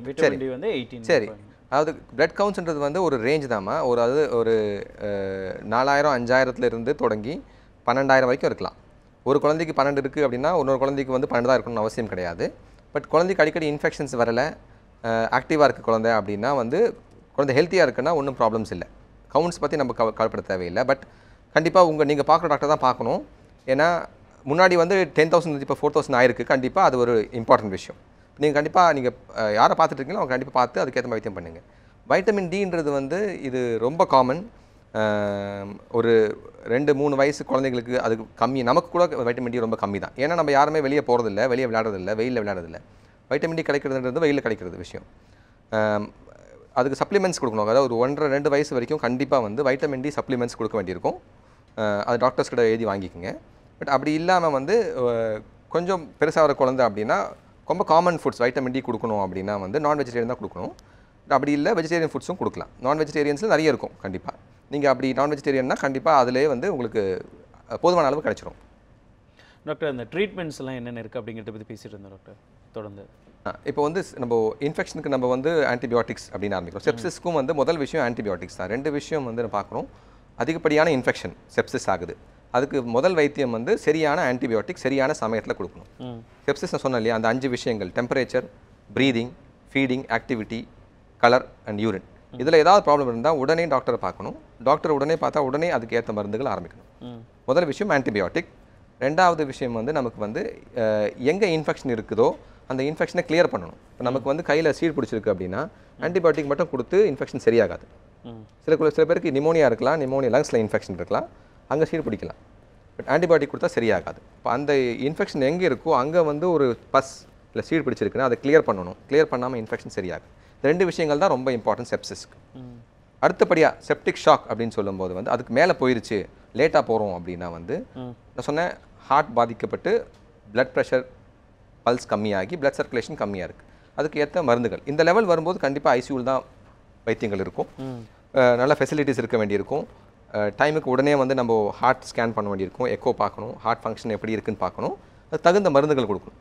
விட்டமின் டி வந்து 18. சரி, அதாவது பிளட் கவுண்ட்ஸ்ன்றது வந்து ஒரு ரேஞ்ச் தாம்மா. அதாவது ஒரு 4000 5000ல இருந்து தொடங்கி 12000 வரைக்கும் இருக்கலாம். ஒரு குழந்தைக்கு 12 இருக்குது அப்படின்னா இன்னொரு குழந்தைக்கு வந்து 12 தான் இருக்கணும்னு அவசியம் கிடையாது. பட் குழந்தைக்கு அடிக்கடி இன்ஃபெக்ஷன்ஸ் வரலை, ஆக்டிவாக இருக்க குழந்தை அப்படின்னா வந்து குழந்தை ஹெல்த்தியாக இருக்குன்னா ஒன்றும் ப்ராப்ளம்ஸ் இல்லை. கவுண்ட்ஸ் பற்றி நம்ம கவலைப்பட தேவையில்லை. பட் கண்டிப்பாக நீங்கள் பார்க்குற டாக்டர் தான் பார்க்கணும். ஏன்னா முன்னாடி வந்து 10,000 இப்போ 4,000 ஆயிருக்கு. கண்டிப்பாக அது ஒரு இம்பார்ட்டன்ட் விஷயம். நீங்கள் கண்டிப்பாக நீங்கள் யாரை பார்த்துட்டு இருக்கீங்களோ அவங்க கண்டிப்பாக பார்த்து அதுக்கேற்ற மாதிரி வைத்தியம் பண்ணுங்கள். வைட்டமின் டின்றது வந்து இது ரொம்ப காமன். ஒரு 2-3 வயசு குழந்தைங்களுக்கு அதுக்கு கம்மி. நமக்கு கூட வைட்டமின் டி ரொம்ப கம்மி தான். ஏன்னா நம்ம யாருமே வெளியே போகிறதில்ல, வெளியே விளையாடுறதில்ல, வெயிலில் விளையாடுறதில்ல. வைட்டமின் டி கிடைக்கிறதுன்றது வெயிலில் கிடைக்கிறது விஷயம். அதுக்கு சப்ளிமெண்ட்ஸ் கொடுக்கணும். அதாவது ஒரு 1.5-2 வயசு வரைக்கும் கண்டிப்பாக வந்து வைட்டமின் டி சப்ளிமெண்ட்ஸ் கொடுக்க வேண்டியிருக்கும். அது டாக்டர்ஸ் கிட்ட எழுதி வாங்கிக்கோங்க. பட் அப்படி இல்லாமல் வந்து கொஞ்சம் பெருசாக வர குழந்தை அப்படின்னா ரொம்ப காமன் ஃபுட்ஸ் வைட்டமின் டி கொடுக்கணும் அப்படின்னா வந்து நான் வெஜிடேரியன் தான் கொடுக்கணும். அப்படி இல்லை வெஜிடேரியன் ஃபுட்ஸும் கொடுக்கலாம். நான் வெஜிடேரியன்ஸில் நிறைய இருக்கும் கண்டிப்பாக. நீங்கள் அப்படி நான் வெஜிடேரியன்னா கண்டிப்பாக அதிலே வந்து உங்களுக்கு போதுமான அளவு கிடைச்சிரும். டாக்டர் அந்த ட்ரீட்மெண்ட்ஸ் எல்லாம் என்னென்ன இருக்குது அப்படிங்கிறத பற்றி பேசிட்டு இருந்தோம் டாக்டர். தொடர்ந்து இப்போ வந்து நம்ம இன்ஃபெக்ஷனுக்கு நம்ம வந்து ஆன்டிபயோட்டிக்ஸ் அப்படின்னு ஆரம்பிக்கிறோம். செப்சிஸ்க்கும் வந்து முதல் விஷயம் ஆன்டிபயோட்டிக்ஸ் தான். 2 விஷயம் வந்து நம்ம பார்க்குறோம். அதிகப்படியான இன்ஃபெக்ஷன் செப்சிஸ் ஆகுது, அதுக்கு முதல் வைத்தியம் வந்து சரியான ஆன்டிபயோட்டிக் சரியான சமயத்தில் கொடுக்கணும். செப்சிஸ் நான் சொன்னேன் இல்லையா, அந்த 5 விஷயங்கள் temperature, breathing, feeding, activity, colour and urine. இதில் ஏதாவது ப்ராப்ளம் இருந்தால் உடனே டாக்டரை பார்க்கணும். டாக்டர் உடனே பார்த்தா உடனே அதுக்கு ஏற்ற மருந்துகள் ஆரம்பிக்கணும். முதல் விஷயம் ஆன்டிபயோட்டிக். 2வது விஷயம் வந்து நமக்கு வந்து எங்கே இன்ஃபெக்ஷன் இருக்குதோ அந்த இன்ஃபெக்ஷனை கிளியர் பண்ணணும். இப்போ நமக்கு வந்து கையில் சீட் பிடிச்சிருக்கு அப்படின்னா ஆன்டிபயோட்டிக் மட்டும் கொடுத்து இன்ஃபெக்ஷன் சரியாகாது. சில பேருக்கு நிமோனியா இருக்கலாம், நிமோனியா லங்ஸில் இன்ஃபெக்ஷன் இருக்கலாம், அங்கே சீட் பிடிக்கலாம். பட் ஆன்டிபயோட்டிக் கொடுத்தா சரியாகாது. இப்போ அந்த இன்ஃபெக்ஷன் எங்கே இருக்கோ அங்கே வந்து ஒரு பஸ் இல்லை சீட் பிடிச்சிருக்குன்னா அதை கிளியர் பண்ணணும். கிளியர் பண்ணாமல் இன்ஃபெக்ஷன் சரியாகும். இந்த 2 விஷயங்கள் தான் ரொம்ப இம்பார்ட்டன்ட் செப்சிஸ்க்கு. அடுத்தபடியாக செப்டிக் ஷாக் அப்படின்னு சொல்லும்போது வந்து அதுக்கு மேலே போயிருச்சு, லேட்டாக போகிறோம் அப்படின்னா வந்து நான் சொன்னேன் ஹார்ட் பாதிக்கப்பட்டு பிளட் ப்ரெஷர் பல்ஸ் கம்மியாகி பிளட் சர்க்குலேஷன் கம்மியாக இருக்குது. அதுக்கு ஏற்ற மருந்துகள் இந்த லெவல் வரும்போது கண்டிப்பாக ஐசியூவில் தான் வைத்தியங்கள் இருக்கும். நல்ல ஃபெசிலிட்டிஸ் இருக்க வேண்டியிருக்கும். டைமுக்கு உடனே வந்து நம்ம ஹார்ட் ஸ்கேன் பண்ண வேண்டியிருக்கும், எக்கோ பார்க்கணும், ஹார்ட் ஃபங்க்ஷன் எப்படி இருக்குன்னு பார்க்கணும், அது தகுந்த மருந்துகள் கொடுக்கணும்.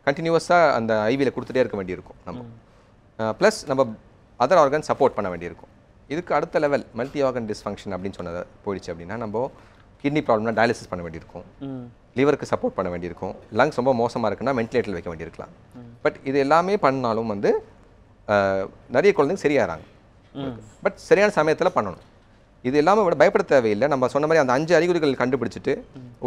கண்டினியூஸாக அந்த ஐவியில் கொடுத்துட்டே இருக்க வேண்டியிருக்கும் நம்ம. ப்ளஸ் நம்ம அதர் ஆர்கன் சப்போர்ட் பண்ண வேண்டியிருக்கும். இதுக்கு அடுத்த லெவல் மல்டி ஆர்கன் டிஸ்ஃபங்க்ஷன் அப்படின்னு சொன்னதை போயிடுச்சு அப்படின்னா நம்ம கிட்னி ப்ராப்ளம்னா டயாலிசிஸ் பண்ண வேண்டியிருக்கும், லிவருக்கு சப்போர்ட் பண்ண வேண்டியிருக்கும், லங்ஸ் ரொம்ப மோசமாக இருக்குன்னா வென்டிலேட்டரில் வைக்க வேண்டியிருக்கலாம். பட் இது எல்லாமே பண்ணாலும் வந்து நிறைய குழந்தைங்க சரியாகிறாங்க. பட் சரியான சமயத்தில் பண்ணணும். இது எல்லாமே விட பயப்பட தேவையில்லை. நம்ம சொன்ன மாதிரி அந்த 5 அறிகுறிகள் கண்டுபிடிச்சிட்டு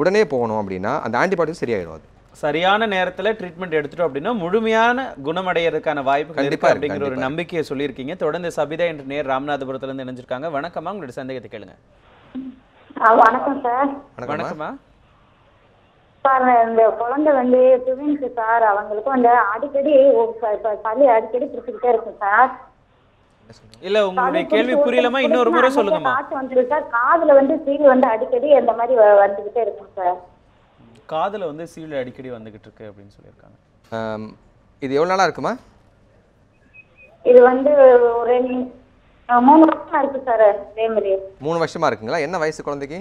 உடனே போகணும் அப்படின்னா அந்த ஆன்டிபயோட்டிக் சரியாயிடும். அது சரியான நேரத்தில் ட்ரீட்மெண்ட் எடுத்துட்டோம் அப்படின்னா முழுமையான குணமடைகிறதுக்கான வாய்ப்பு கண்டிப்பாக அப்படிங்கிற ஒரு நம்பிக்கையை சொல்லியிருக்கீங்க. தொடர்ந்து சபிதா என்ற நேர் ராமநாதபுரத்துலேருந்து இணைஞ்சிருக்காங்க. வணக்கம்மா, உங்களுடைய சந்தேகத்தை கேளுங்க. வணக்கம் சார். வணக்கம்மா சார். இந்த குழந்தை வந்து ட்வின்ஸ் சார், அவங்களுக்கு வந்து அடிக்கடி சளி அடிக்கடி பிடிச்சிக்கிட்டே இருக்கும் சார். இல்ல உங்களுடைய கேள்வி புரியலமா, இன்னொரு முறை சொல்லுங்கம்மா. காற்று வந்துருக்கு சார், காதுல வந்து சீல் வந்து அடிக்கடி அந்த மாதிரி வந்துகிட்டே இருக்கும் சார். காதுல வந்து சீல் அடிக்கடி வந்துகிட்டு இருக்கு அப்படின்னு சொல்லியிருக்காங்க. இது எவ்வளவு நாளா இருக்குமா? இது வந்து ஒரு 3 வருஷமா இருக்கு சார். அதே மாதிரி 3 வருஷமா இருக்குங்களா? என்ன வயசு குழந்தைக்கு?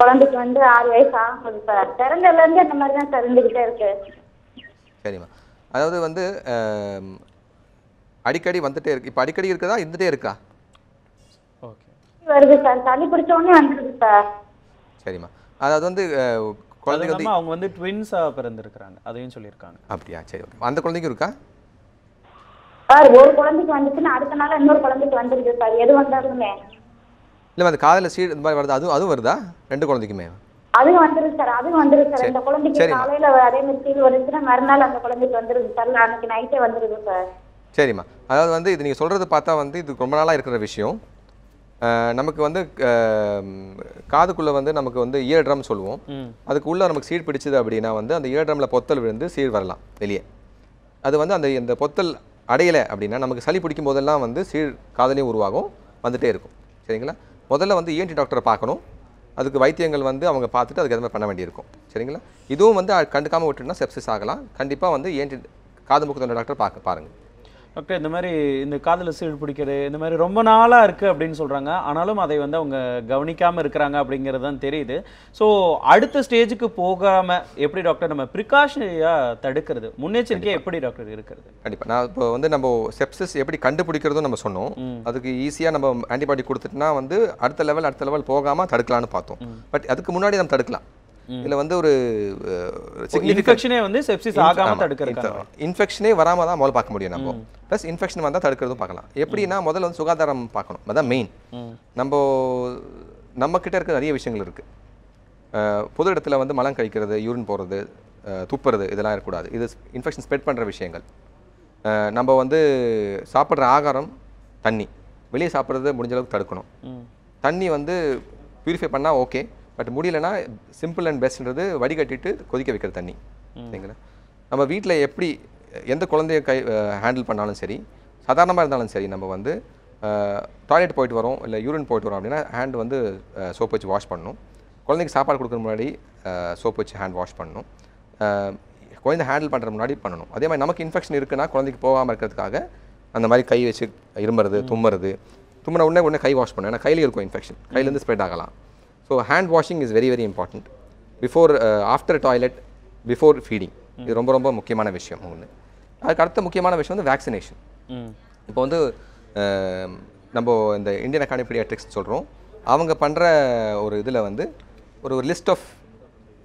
குழந்தைக்கு வந்து 6 வயசு ஆகுது சார். பிறந்ததுல இருந்து அந்த மாதிரி தான் சார் இருந்துகிட்டே இருக்கு. சரிம்மா. அதாவது வந்து அடிக்கடி வந்துட்டே இருக்கு. இப்போ அடிக்கடி இருக்குதா, இருந்துட்டே இருக்கா? ஓகே, வருது சார். சளி பிடிச்ச உடனே வந்துருது சார். சரிம்மா. அதாவது வந்து குழந்தைக்கு வந்து அவங்க வந்து ட்வின்ஸா பிறந்திருக்காங்க, அதையும் சொல்லியிருக்காங்க. அப்படியா? சரி, ஓகே. அந்த குழந்தைக்கு இருக்கா சார்? ஒரு குழந்தைக்கு வந்துச்சுன்னா அடுத்த நாள் இன்னொரு குழந்தைக்கு வந்துருது சார். எது வந்தாலுமே இல்லை அந்த காதில் சீட் இந்த மாதிரி வருது, அதுவும் வருதா 2 குழந்தைக்குமே? அதுவும் வந்துருது சார். அதுவும் வந்துருது சார். இந்த குழந்தைக்கு காலையில அதே மாதிரி சீல் வந்துச்சுன்னா மறுநாள் அந்த குழந்தைக்கு வந்துருது சார். அன்னைக்கு நைட்டே வந்துருது சார். சரிம்மா. அதாவது வந்து இது நீங்கள் சொல்கிறது பார்த்தா வந்து இது ரொம்ப நாளாக இருக்கிற விஷயம். நமக்கு வந்து காதுக்குள்ளே வந்து நமக்கு வந்து இயர் ட்ரம் சொல்லுவோம். அதுக்கு உள்ளே நமக்கு சீட் பிடிச்சது அப்படின்னா வந்து அந்த இயர் ட்ரம்மில் பொத்தல் விழுந்து சீட் வரலாம் வெளியே. அது வந்து அந்த பொத்தல் அடையலை அப்படின்னா நமக்கு சளி பிடிக்கும் போதெல்லாம் வந்து சீட் காதலையும் உருவாகும், வந்துகிட்டே இருக்கும். சரிங்களா? முதல்ல வந்து ENT டாக்டரை பார்க்கணும். அதுக்கு வைத்தியங்கள் வந்து அவங்க பார்த்துட்டு அதுக்கு எதுவுமே பண்ண வேண்டியிருக்கும். சரிங்களா? இதுவும் வந்து கண்டுக்காமல் விட்டுனா செப்சிஸ் ஆகலாம். கண்டிப்பாக வந்து ENT காது மூக்கு தொண்டை டாக்டர் பாருங்கள். டாக்டர், இந்த மாதிரி இந்த காதில் சீல் பிடிக்கிறது இந்த மாதிரி ரொம்ப நாளாக இருக்குது அப்படின்னு சொல்கிறாங்க. ஆனாலும் அதை வந்து அவங்க கவனிக்காமல் இருக்கிறாங்க அப்படிங்கிறது தான் தெரியுது. ஸோ அடுத்த ஸ்டேஜுக்கு போகாமல் எப்படி டாக்டர் நம்ம ப்ரிகாஷனரியாக தடுக்கிறது, முன்னெச்சரிக்கையாக எப்படி டாக்டர் இருக்கிறது? கண்டிப்பாக. நான் இப்போ வந்து நம்ம செப்சிஸ் எப்படி கண்டுபிடிக்கிறதும் நம்ம சொன்னோம். அதுக்கு ஈஸியாக நம்ம ஆன்டிபயோட்டிக் கொடுத்துட்டுனா வந்து அடுத்த லெவல் போகாமல் தடுக்கலான்னு பார்த்தோம். பட் அதுக்கு முன்னாடி நம்ம தடுக்கலாம். இதுல வந்து ஒரு இன்ஃபெக்ஷனே வந்து செப்சிஸ் ஆகாம தடுக்கறதுக்கு இன்ஃபெக்ஷனே வராம தான் முதல்ல பார்க்க முடியும் நம்ம. ப்ளஸ் இன்ஃபெக்ஷன் வந்தால் தடுக்கிறதும் பார்க்கலாம். எப்படின்னா முதல்ல வந்து சுகாதாரம் பார்க்கணும், அதான் மெயின். நம்ம கிட்ட இருக்க நிறைய விஷயங்கள் இருக்கு. பொது இடத்துல வந்து மலம் கழிக்கிறது, யூரின் போகிறது, துப்புறது, இதெல்லாம் இருக்கக்கூடாது. இது இன்ஃபெக்ஷன் ஸ்ப்ரெட் பண்ணுற விஷயங்கள். நம்ம வந்து சாப்பிட்ற ஆகாரம், தண்ணி, வெளியே சாப்பிட்றது முடிஞ்ச அளவுக்கு தடுக்கணும். தண்ணி வந்து பியூரிஃபை பண்ணால் ஓகே, பட் முடியலன்னா சிம்பிள் அண்ட் பெஸ்ட்ன்றது வடிகட்டிட்டு கொதிக்க வைக்கிற தண்ணி. சரிங்களா? நம்ம வீட்டில் எப்படி எந்த குழந்தைய ஹேண்டில் பண்ணாலும் சரி, சாதாரணமாக இருந்தாலும் சரி, நம்ம வந்து டாய்லெட் போயிட்டு வரோம் இல்லை யூரின் போயிட்டு வரோம் அப்படின்னா ஹேண்ட் வந்து சோப் வச்சு வாஷ் பண்ணணும். குழந்தைக்கு சாப்பாடு கொடுக்குற முன்னாடி சோப் வச்சு ஹேண்ட் வாஷ் பண்ணணும். குழந்தை ஹேண்டில் பண்ணுற முன்னாடி பண்ணணும். அதே மாதிரி நமக்கு இன்ஃபெக்ஷன் இருக்குன்னா குழந்தைக்கு போகாமல் இருக்கிறதுக்காக அந்த மாதிரி கை வச்சு இருமுறது, தும்முன உடனே கை வாஷ் பண்ணணும். ஏன்னா கையில் இருக்கும் இன்ஃபெக்ஷன், கையிலேருந்து ஸ்ப்ரெட் ஆகலாம். So hand washing is very very important before after toilet, before feeding. இது ரொம்ப ரொம்ப முக்கியமான விஷயம் ஒன்று. அதுக்கு அடுத்த முக்கியமான விஷயம் வந்து வேக்சினேஷன். இப்போ வந்து நம்ம இந்த இந்தியன் அகாடமி பீடியாட்ரிக்ஸ் சொல்கிறோம், அவங்க பண்ணுற ஒரு இதில் வந்து ஒரு லிஸ்ட் ஆஃப்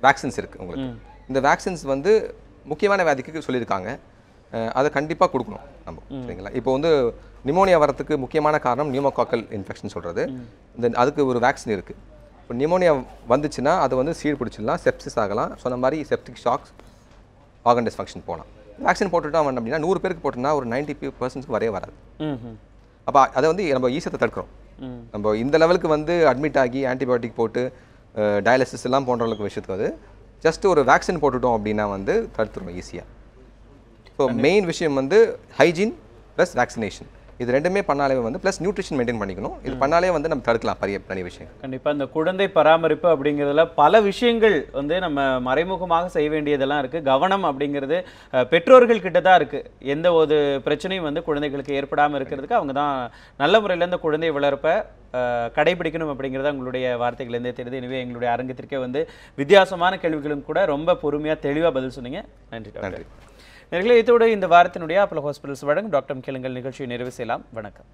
வேக்சின்ஸ் இருக்குது உங்களுக்கு. இந்த வேக்சின்ஸ் வந்து முக்கியமான வியாதிக்கு சொல்லியிருக்காங்க, அதை கண்டிப்பாக கொடுக்கணும் நம்ம, சரிங்களா? இப்போ வந்து நிமோனியா வரத்துக்கு முக்கியமான காரணம் நியூமோகாக்கல் இன்ஃபெக்ஷன் சொல்கிறது. அதுக்கு ஒரு வேக்சின் இருக்குது. இப்போ நிமோனியா வந்துச்சுன்னா அது வந்து சீழ் பிடிச்சிடலாம், செப்சிஸ் ஆகலாம், சொன்ன மாதிரி செப்டிக் ஷாக்ஸ், ஆர்கன் டிஸ்ஃபங்க்ஷன் போகலாம். வேக்சின் போட்டுட்டோம் அப்படின்னா 100 பேருக்கு போட்டோம்னா ஒரு 90% வரவே வராது. அப்போ அதை வந்து நம்ம ஈஸியாக தடுக்கிறோம். நம்ம இந்த லெவலுக்கு வந்து அட்மிட் ஆகி ஆன்டிபயோட்டிக் போட்டு டயாலிசிஸ் எல்லாம் போன்ற அளவுக்கு விஷயத்துக்கு வந்து ஜஸ்ட் ஒரு வேக்சின் போட்டுட்டோம் அப்படின்னா வந்து தடுத்துருவோம் ஈஸியாக. ஸோ மெயின் விஷயம் வந்து ஹைஜீன் ப்ளஸ் வேக்சினேஷன், இது ரெண்டுமே பண்ணாலே வந்து ப்ளஸ் நியூட்ரிஷன் மெயின்டைன் பண்ணிக்கணும். இது பண்ணாலே வந்து நம்ம தடுக்கலாம் நிறைய விஷயம். கண்டிப்பாக இந்த குழந்தை பராமரிப்பு அப்படிங்கிறதுல பல விஷயங்கள் வந்து நம்ம மறைமுகமாக செய்ய வேண்டியதெல்லாம் இருக்குது. கவனம் அப்படிங்கிறது பெற்றோர்கள் கிட்ட தான் இருக்குது. எந்த ஒரு பிரச்சனையும் வந்து குழந்தைகளுக்கு ஏற்படாமல் இருக்கிறதுக்கு அவங்க தான் நல்ல முறையில் இந்த குழந்தை வளர்ப்பை கடைபிடிக்கணும் அப்படிங்கிறத உங்களுடைய வார்த்தைகள்லேருந்தே தெரியுது. எனவே எங்களுடைய அரங்கத்திற்கே வந்து வித்தியாசமான கேள்விகளும் கூட ரொம்ப பொறுமையாக தெளிவாக பதில் சொன்னீங்க. நன்றி. நன்றி. நேயர்களே, இதோடு இந்த வாரத்தினுடைய அப்போலோ ஹாஸ்பிட்டல்ஸ் வழங்கும் டாக்டர் கேளுங்கள் நிகழ்ச்சியை நிறைவு செய்யலாம். வணக்கம்.